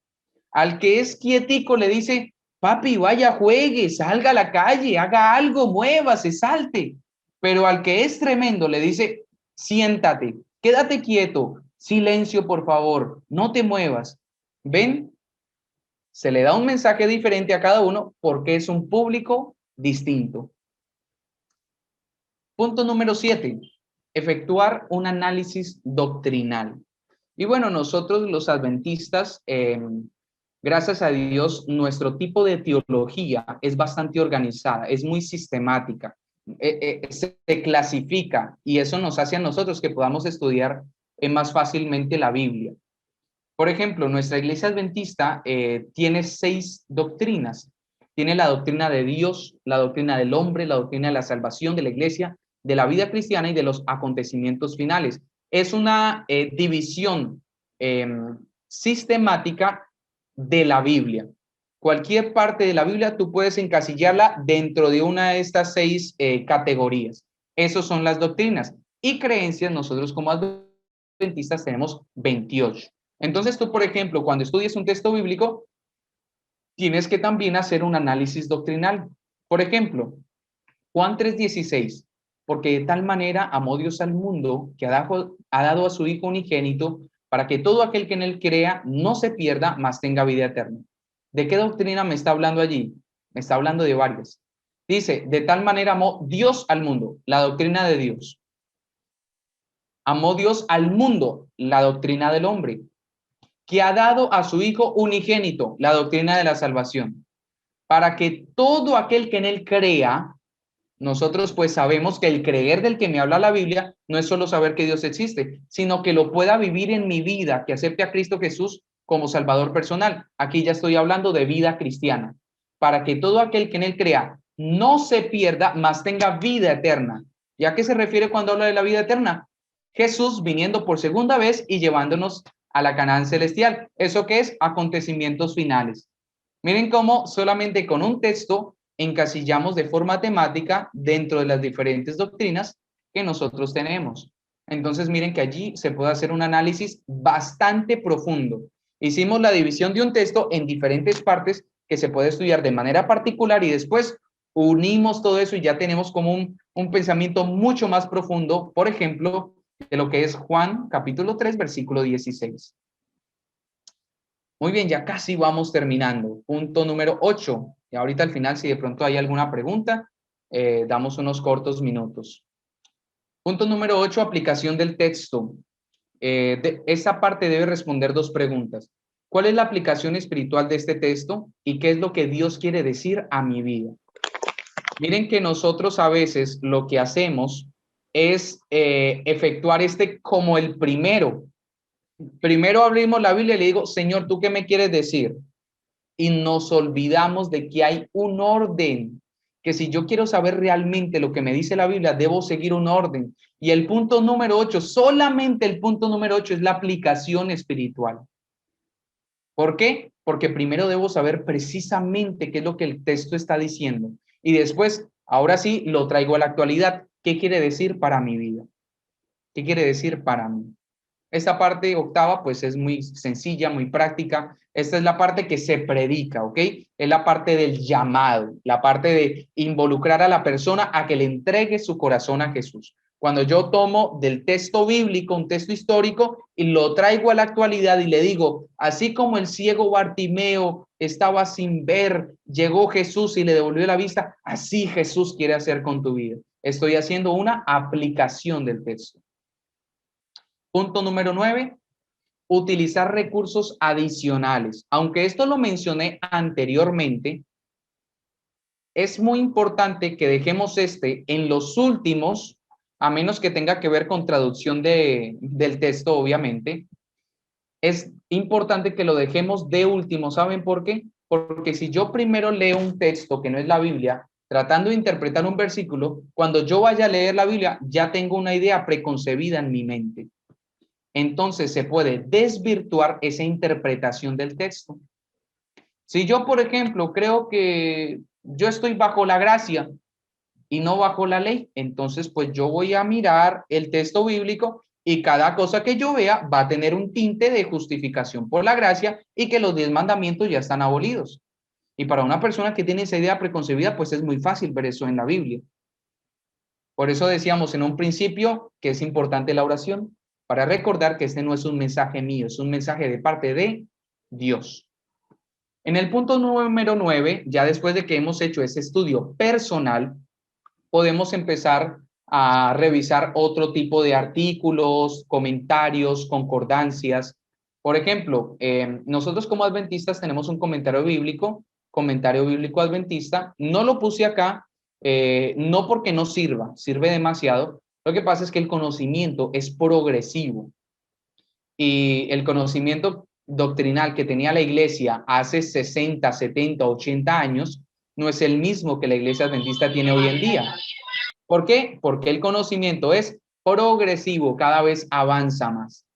Al que es quietico le dice, papi, vaya, juegue, salga a la calle, haga algo, muévase, salte. Pero al que es tremendo le dice, siéntate, quédate quieto, silencio, por favor, no te muevas. ¿Ven? Se le da un mensaje diferente a cada uno porque es un público distinto. Punto número 7, efectuar un análisis doctrinal. Y bueno, nosotros los adventistas, gracias a Dios, nuestro tipo de teología es bastante organizada, es muy sistemática, se clasifica y eso nos hace a nosotros que podamos estudiar más fácilmente la Biblia. Por ejemplo, nuestra iglesia adventista tiene 6 doctrinas. Tiene la doctrina de Dios, la doctrina del hombre, la doctrina de la salvación de la iglesia, de la vida cristiana y de los acontecimientos finales. Es una división sistemática de la Biblia. Cualquier parte de la Biblia tú puedes encasillarla dentro de una de estas 6 categorías. Esas son las doctrinas. Y creencias, nosotros como adventistas tenemos 28. Entonces tú, por ejemplo, cuando estudias un texto bíblico, tienes que también hacer un análisis doctrinal. Por ejemplo, Juan 3:16, porque de tal manera amó Dios al mundo que ha dado a su Hijo unigénito para que todo aquel que en él crea no se pierda, mas tenga vida eterna. ¿De qué doctrina me está hablando allí? Me está hablando de varias. Dice, de tal manera amó Dios al mundo, la doctrina de Dios. Amó Dios al mundo, la doctrina del hombre, que ha dado a su Hijo unigénito, la doctrina de la salvación, para que todo aquel que en él crea. Nosotros pues sabemos que el creer del que me habla la Biblia no es solo saber que Dios existe, sino que lo pueda vivir en mi vida, que acepte a Cristo Jesús como Salvador personal. Aquí ya estoy hablando de vida cristiana, para que todo aquel que en él crea no se pierda, mas tenga vida eterna. ¿Y a qué se refiere cuando habla de la vida eterna? Jesús viniendo por segunda vez y llevándonos a la Canaán celestial. ¿Eso qué es? Acontecimientos finales. Miren cómo solamente con un texto encasillamos de forma temática dentro de las diferentes doctrinas que nosotros tenemos. Entonces miren que allí se puede hacer un análisis bastante profundo. Hicimos la división de un texto en diferentes partes que se puede estudiar de manera particular y después unimos todo eso y ya tenemos como un pensamiento mucho más profundo, por ejemplo, de lo que es Juan capítulo 3, versículo 16. Muy bien, ya casi vamos terminando. Punto número 8. Y ahorita al final, si de pronto hay alguna pregunta, damos unos cortos minutos. Punto número 8, aplicación del texto. Esta parte debe responder 2 preguntas. ¿Cuál es la aplicación espiritual de este texto? ¿Y qué es lo que Dios quiere decir a mi vida? Miren que nosotros a veces lo que hacemos es efectuar como el primero. Primero abrimos la Biblia y le digo, Señor, ¿tú qué me quieres decir? Y nos olvidamos de que hay un orden, que si yo quiero saber realmente lo que me dice la Biblia, debo seguir un orden. Y el punto número 8, solamente el punto número 8 es la aplicación espiritual. ¿Por qué? Porque primero debo saber precisamente qué es lo que el texto está diciendo. Y después, ahora sí, lo traigo a la actualidad. ¿Qué quiere decir para mi vida? ¿Qué quiere decir para mí? Esta parte octava, pues es muy sencilla, muy práctica. Esta es la parte que se predica, ¿ok? Es la parte del llamado, la parte de involucrar a la persona a que le entregue su corazón a Jesús. Cuando yo tomo del texto bíblico, un texto histórico, y lo traigo a la actualidad y le digo, así como el ciego Bartimeo estaba sin ver, llegó Jesús y le devolvió la vista, así Jesús quiere hacer con tu vida. Estoy haciendo una aplicación del texto. Punto número 9, utilizar recursos adicionales. Aunque esto lo mencioné anteriormente, es muy importante que dejemos en los últimos, a menos que tenga que ver con traducción del texto, obviamente. Es importante que lo dejemos de último. ¿Saben por qué? Porque si yo primero leo un texto que no es la Biblia, tratando de interpretar un versículo, cuando yo vaya a leer la Biblia, ya tengo una idea preconcebida en mi mente. entonces se puede desvirtuar esa interpretación del texto. Si yo, por ejemplo, creo que yo estoy bajo la gracia y no bajo la ley, entonces pues yo voy a mirar el texto bíblico y cada cosa que yo vea va a tener un tinte de justificación por la gracia y que los 10 mandamientos ya están abolidos. Y para una persona que tiene esa idea preconcebida, pues es muy fácil ver eso en la Biblia. Por eso decíamos en un principio que es importante la oración, para recordar que este no es un mensaje mío, es un mensaje de parte de Dios. En el punto número 9, ya después de que hemos hecho ese estudio personal, podemos empezar a revisar otro tipo de artículos, comentarios, concordancias. Por ejemplo, nosotros como adventistas tenemos un comentario bíblico adventista. No lo puse acá, no porque no sirva, sirve demasiado. Lo que pasa es que el conocimiento es progresivo y el conocimiento doctrinal que tenía la iglesia hace 60, 70, 80 años no es el mismo que la iglesia adventista tiene hoy en día. ¿Por qué? Porque el conocimiento es progresivo, cada vez avanza más.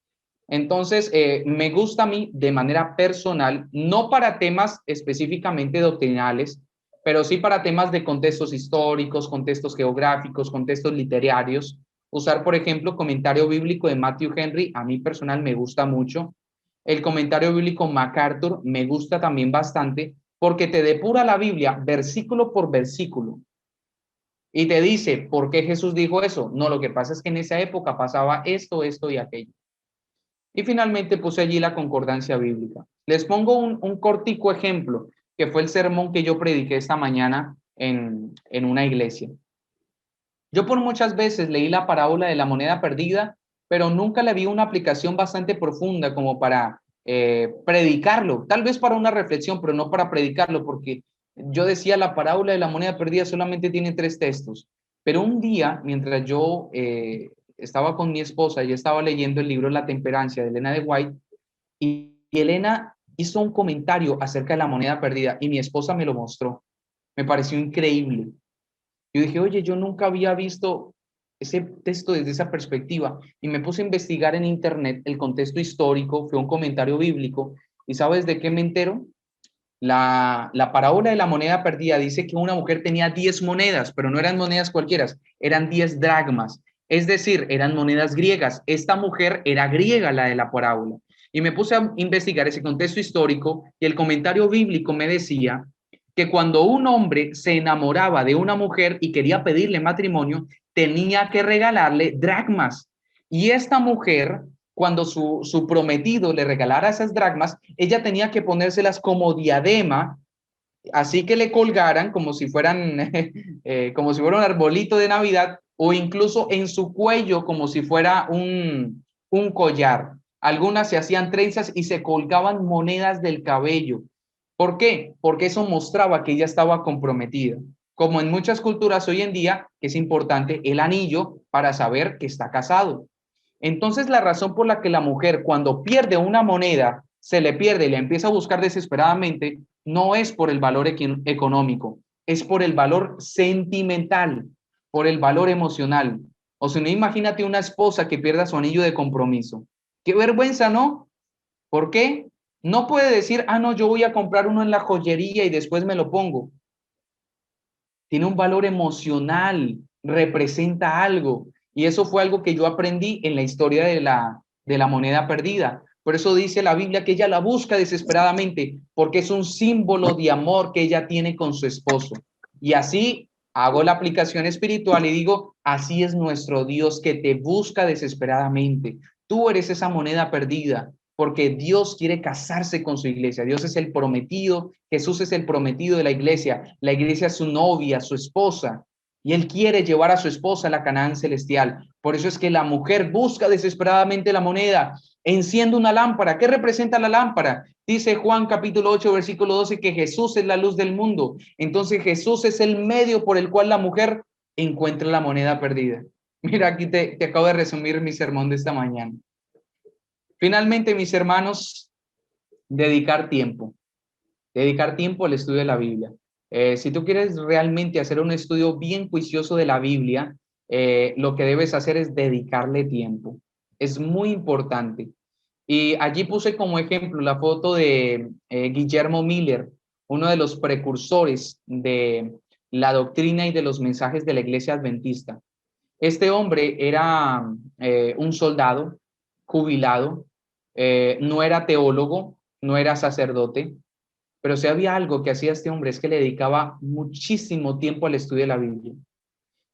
Entonces, me gusta a mí de manera personal, no para temas específicamente doctrinales, pero sí para temas de contextos históricos, contextos geográficos, contextos literarios. Usar, por ejemplo, comentario bíblico de Matthew Henry, a mí personal me gusta mucho. El comentario bíblico MacArthur me gusta también bastante porque te depura la Biblia versículo por versículo. Y te dice, ¿por qué Jesús dijo eso? No, lo que pasa es que en esa época pasaba esto, esto y aquello. Y finalmente puse allí la concordancia bíblica. Les pongo un cortico ejemplo, que fue el sermón que yo prediqué esta mañana en una iglesia. Yo por muchas veces leí la parábola de la moneda perdida, pero nunca le vi una aplicación bastante profunda como para predicarlo. Tal vez para una reflexión, pero no para predicarlo, porque yo decía la parábola de la moneda perdida solamente tiene 3 textos. Pero un día, mientras yo estaba con mi esposa y estaba leyendo el libro La Temperancia de Elena de White, y Elena hizo un comentario acerca de la moneda perdida y mi esposa me lo mostró. Me pareció increíble. Yo dije, oye, yo nunca había visto ese texto desde esa perspectiva y me puse a investigar en internet el contexto histórico, fue un comentario bíblico y ¿sabes de qué me entero? La parábola de la moneda perdida dice que una mujer tenía 10 monedas, pero no eran monedas cualquiera, eran 10 dracmas, es decir, eran monedas griegas. Esta mujer era griega, la de la parábola. Y me puse a investigar ese contexto histórico y el comentario bíblico me decía que cuando un hombre se enamoraba de una mujer y quería pedirle matrimonio, tenía que regalarle dracmas. Y esta mujer, cuando su prometido le regalara esas dracmas, ella tenía que ponérselas como diadema, así que le colgaran como si fueran como si fuera un arbolito de Navidad, o incluso en su cuello como si fuera un collar. Algunas se hacían trenzas y se colgaban monedas del cabello. ¿Por qué? Porque eso mostraba que ella estaba comprometida. Como en muchas culturas hoy en día, es importante el anillo para saber que está casado. Entonces, la razón por la que la mujer, cuando pierde una moneda, se le pierde y la empieza a buscar desesperadamente, no es por el valor económico, es por el valor sentimental, por el valor emocional. O si no, imagínate una esposa que pierda su anillo de compromiso. Qué vergüenza, ¿no? ¿Por qué? No puede decir, no, yo voy a comprar uno en la joyería y después me lo pongo. Tiene un valor emocional, representa algo. Y eso fue algo que yo aprendí en la historia de la moneda perdida. Por eso dice la Biblia que ella la busca desesperadamente, porque es un símbolo de amor que ella tiene con su esposo. Y así hago la aplicación espiritual y digo, así es nuestro Dios que te busca desesperadamente. Tú eres esa moneda perdida, porque Dios quiere casarse con su iglesia. Dios es el prometido, Jesús es el prometido de la iglesia es su novia, su esposa, y Él quiere llevar a su esposa a la Canaán celestial. Por eso es que la mujer busca desesperadamente la moneda, enciende una lámpara. ¿Qué representa la lámpara? Dice Juan capítulo 8, versículo 12, que Jesús es la luz del mundo. Entonces Jesús es el medio por el cual la mujer encuentra la moneda perdida. Mira, aquí te acabo de resumir mi sermón de esta mañana. Finalmente, mis hermanos, dedicar tiempo al estudio de la Biblia. Si tú quieres realmente hacer un estudio bien juicioso de la Biblia, lo que debes hacer es dedicarle tiempo. Es muy importante. Y allí puse como ejemplo la foto de Guillermo Miller, uno de los precursores de la doctrina y de los mensajes de la Iglesia Adventista. Este hombre era un soldado jubilado, no era teólogo, no era sacerdote, pero si había algo que hacía este hombre es que le dedicaba muchísimo tiempo al estudio de la Biblia.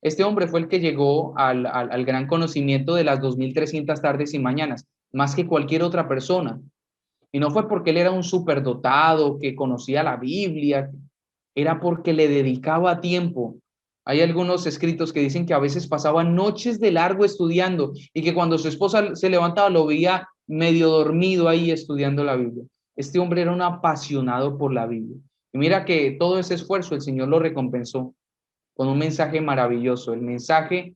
Este hombre fue el que llegó al gran conocimiento de las 2300 tardes y mañanas, más que cualquier otra persona. Y no fue porque él era un superdotado, que conocía la Biblia, era porque le dedicaba tiempo. Hay algunos escritos que dicen que a veces pasaba noches de largo estudiando y que cuando su esposa se levantaba lo veía medio dormido ahí estudiando la Biblia. Este hombre era un apasionado por la Biblia. Y mira que todo ese esfuerzo el Señor lo recompensó con un mensaje maravilloso, el mensaje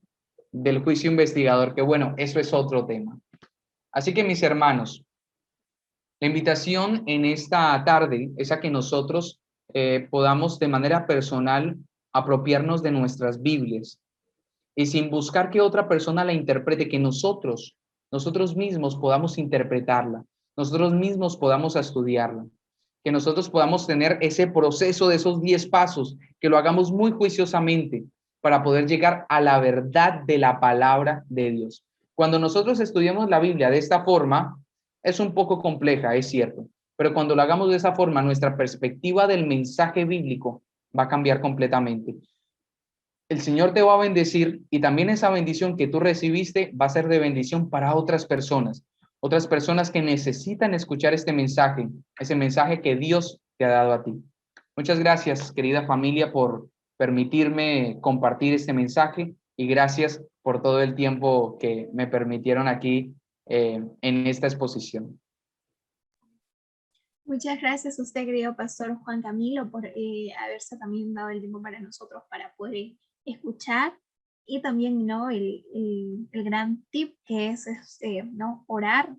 del juicio investigador, que bueno, eso es otro tema. Así que mis hermanos, la invitación en esta tarde es a que nosotros podamos de manera personal apropiarnos de nuestras Biblias y sin buscar que otra persona la interprete, que nosotros mismos podamos interpretarla, nosotros mismos podamos estudiarla, que nosotros podamos tener ese proceso de esos 10 pasos, que lo hagamos muy juiciosamente para poder llegar a la verdad de la palabra de Dios. Cuando nosotros estudiamos la Biblia de esta forma, es un poco compleja, es cierto, pero cuando lo hagamos de esa forma, nuestra perspectiva del mensaje bíblico va a cambiar completamente. El Señor te va a bendecir y también esa bendición que tú recibiste va a ser de bendición para otras personas que necesitan escuchar este mensaje, ese mensaje que Dios te ha dado a ti. Muchas gracias, querida familia, por permitirme compartir este mensaje y gracias por todo el tiempo que me permitieron aquí en esta exposición. Muchas gracias a usted, querido pastor Juan Camilo, por haberse también dado el tiempo para nosotros para poder escuchar y también, ¿no? el gran tip que es ¿no? Orar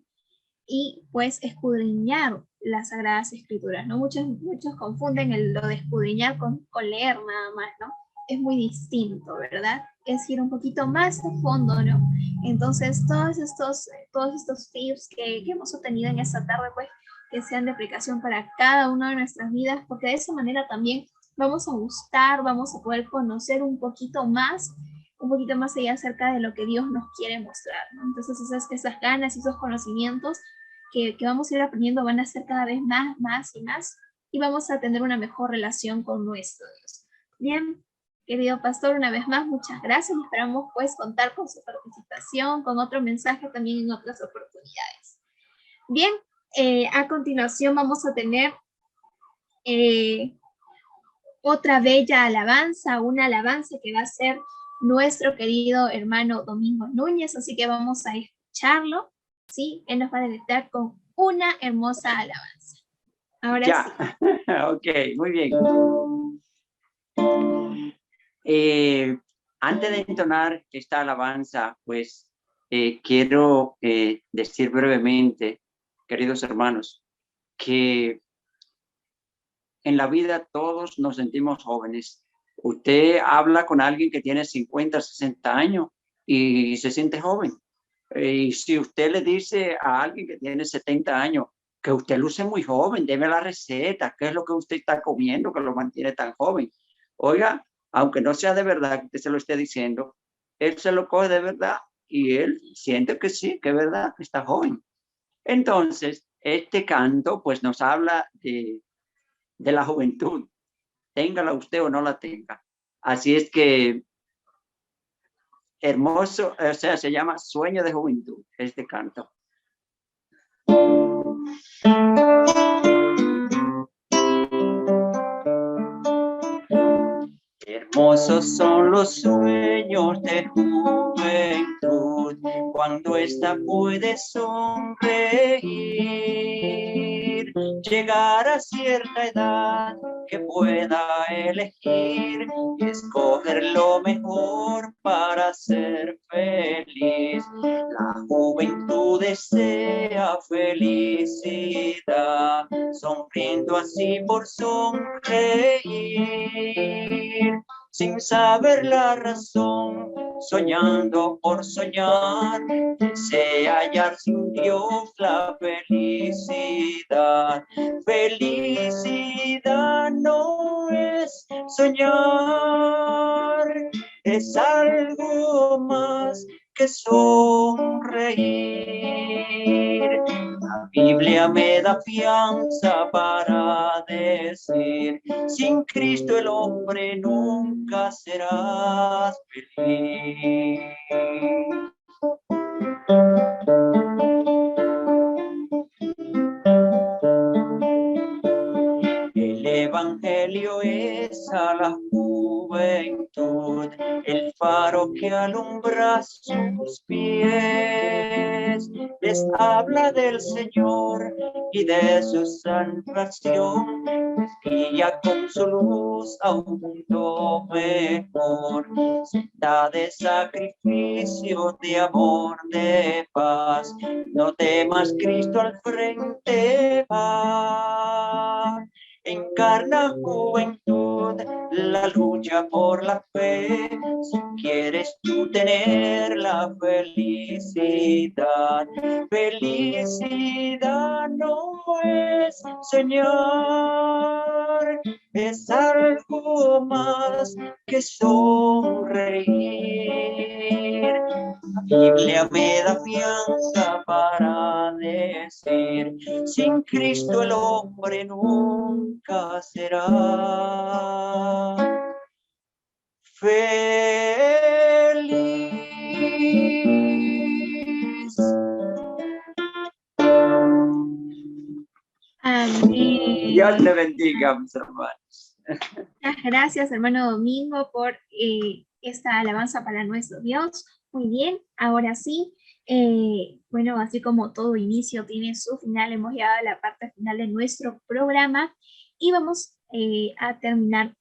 y pues escudriñar las Sagradas Escrituras, ¿no? Muchos confunden lo de escudriñar con leer nada más, ¿no? Es muy distinto, ¿verdad? Es ir un poquito más a fondo, ¿no? Entonces, todos estos tips que hemos obtenido en esta tarde, pues, que sean de aplicación para cada una de nuestras vidas, porque de esa manera también vamos a gustar, vamos a poder conocer un poquito más allá acerca de lo que Dios nos quiere mostrar, ¿no? Entonces esas ganas y esos conocimientos que vamos a ir aprendiendo van a ser cada vez más y vamos a tener una mejor relación con nuestro Dios. Bien, querido pastor, una vez más, muchas gracias. Esperamos pues contar con su participación, con otro mensaje también en otras oportunidades. Bien, a continuación vamos a tener otra bella alabanza, una alabanza que va a ser nuestro querido hermano Domingo Núñez, así que vamos a escucharlo, ¿sí? Él nos va a deleitar con una hermosa alabanza. Ahora ya. Sí. Ok, muy bien. Antes de entonar esta alabanza, pues quiero decir brevemente, queridos hermanos, que en la vida todos nos sentimos jóvenes. Usted habla con alguien que tiene 50, 60 años y se siente joven. Y si usted le dice a alguien que tiene 70 años que usted luce muy joven, deme la receta, qué es lo que usted está comiendo que lo mantiene tan joven. Oiga, aunque no sea de verdad que usted se lo esté diciendo, él se lo coge de verdad y él siente que sí, que es verdad, que está joven. Entonces, este canto pues nos habla de la juventud, téngala usted o no la tenga. Así es que hermoso, o sea, se llama Sueño de Juventud, este canto. Hermosos son los sueños de juventud, cuando ésta puede sonreír, llegar a cierta edad que pueda elegir y escoger lo mejor para ser feliz. La juventud desea felicidad, sonriendo así por sonreír, sin saber la razón soñando por soñar, desea hallar sin Dios la felicidad. Felicidad no es soñar, es algo más que sonreír. La Biblia me da fianza para decir, sin Cristo el hombre nunca será feliz. El evangelio es a la juventud, el faro que alumbra sus pies. Les habla del Señor y de su salvación, guía con su luz a un mundo mejor. Senda de sacrificio, de amor, de paz, no temas, Cristo al frente va. Encarna juventud, la lucha por la fe, si quieres tú tener la felicidad. Felicidad no es soñar, es algo más que sonreír. La Biblia me da fianza para decir, sin Cristo el hombre nunca será feliz. Amén. Dios le bendiga, mis hermanos. Muchas gracias, hermano Domingo, por esta alabanza para nuestro Dios. Muy bien, ahora sí, bueno, así como todo inicio tiene su final, hemos llegado a la parte final de nuestro programa y vamos a terminar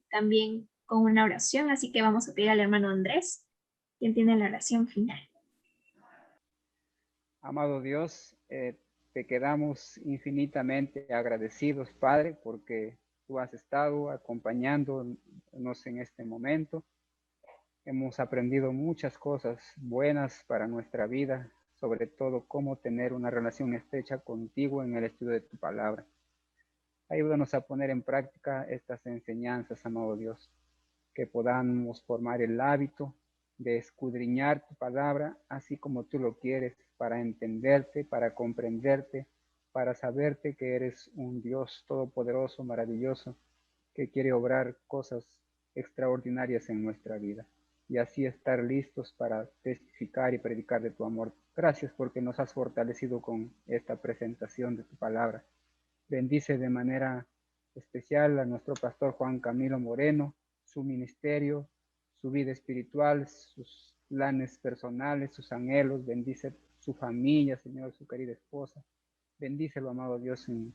también con una oración, así que vamos a pedir al hermano Andrés, quien tiene la oración final. Amado Dios, te quedamos infinitamente agradecidos, Padre, porque tú has estado acompañándonos en este momento. Hemos aprendido muchas cosas buenas para nuestra vida, sobre todo cómo tener una relación estrecha contigo en el estudio de tu palabra. Ayúdanos a poner en práctica estas enseñanzas, amado Dios, que podamos formar el hábito de escudriñar tu palabra así como tú lo quieres, para entenderte, para comprenderte, para saberte que eres un Dios todopoderoso, maravilloso, que quiere obrar cosas extraordinarias en nuestra vida y así estar listos para testificar y predicar de tu amor. Gracias porque nos has fortalecido con esta presentación de tu palabra. Bendice de manera especial a nuestro pastor Juan Camilo Moreno, su ministerio, su vida espiritual, sus planes personales, sus anhelos. Bendice su familia, Señor, su querida esposa. Bendícelo, amado Dios, en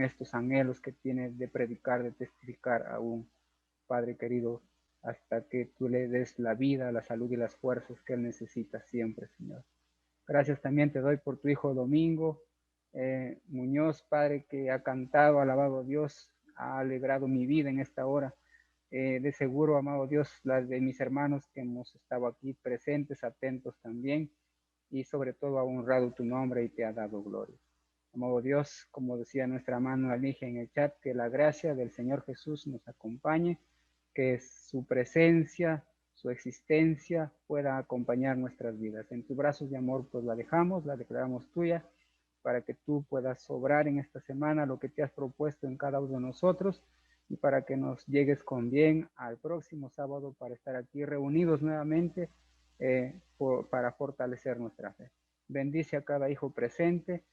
estos anhelos que tiene de predicar, de testificar aún, Padre querido, hasta que tú le des la vida, la salud y las fuerzas que él necesita siempre, Señor. Gracias también te doy por tu hijo Domingo Muñoz, Padre, que ha cantado, alabado a Dios, ha alegrado mi vida en esta hora. De seguro, amado Dios, las de mis hermanos que hemos estado aquí presentes, atentos también, y sobre todo ha honrado tu nombre y te ha dado gloria. Amado Dios, como decía nuestra hermana Alicia en el chat, que la gracia del Señor Jesús nos acompañe, que su presencia, su existencia pueda acompañar nuestras vidas. En tus brazos de amor pues la dejamos, la declaramos tuya, para que tú puedas obrar en esta semana lo que te has propuesto en cada uno de nosotros y para que nos llegues con bien al próximo sábado para estar aquí reunidos nuevamente para fortalecer nuestra fe. Bendice a cada hijo presente,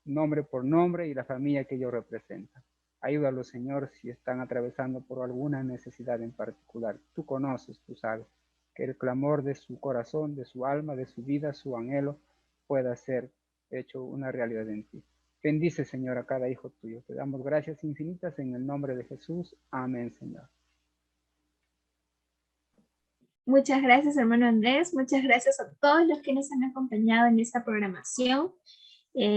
nombre por nombre y la familia que ellos representan. Ayúdalos, Señor, si están atravesando por alguna necesidad en particular. Tú conoces, tú sabes, que el clamor de su corazón, de su alma, de su vida, su anhelo, pueda ser hecho una realidad en ti. Bendice, Señor, a cada hijo tuyo. Te damos gracias infinitas en el nombre de Jesús. Amén, Señor. Muchas gracias, hermano Andrés. Muchas gracias a todos los que nos han acompañado en esta programación.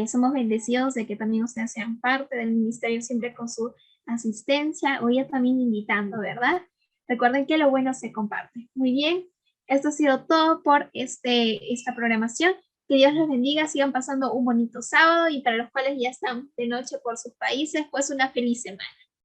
Somos bendecidos de que también ustedes sean parte del ministerio siempre con su asistencia o ya también invitando, ¿verdad? Recuerden que lo bueno se comparte. Muy bien, Esto ha sido todo por esta programación. Que Dios les bendiga, sigan pasando un bonito sábado y para los cuales ya están de noche por sus países, pues una feliz semana.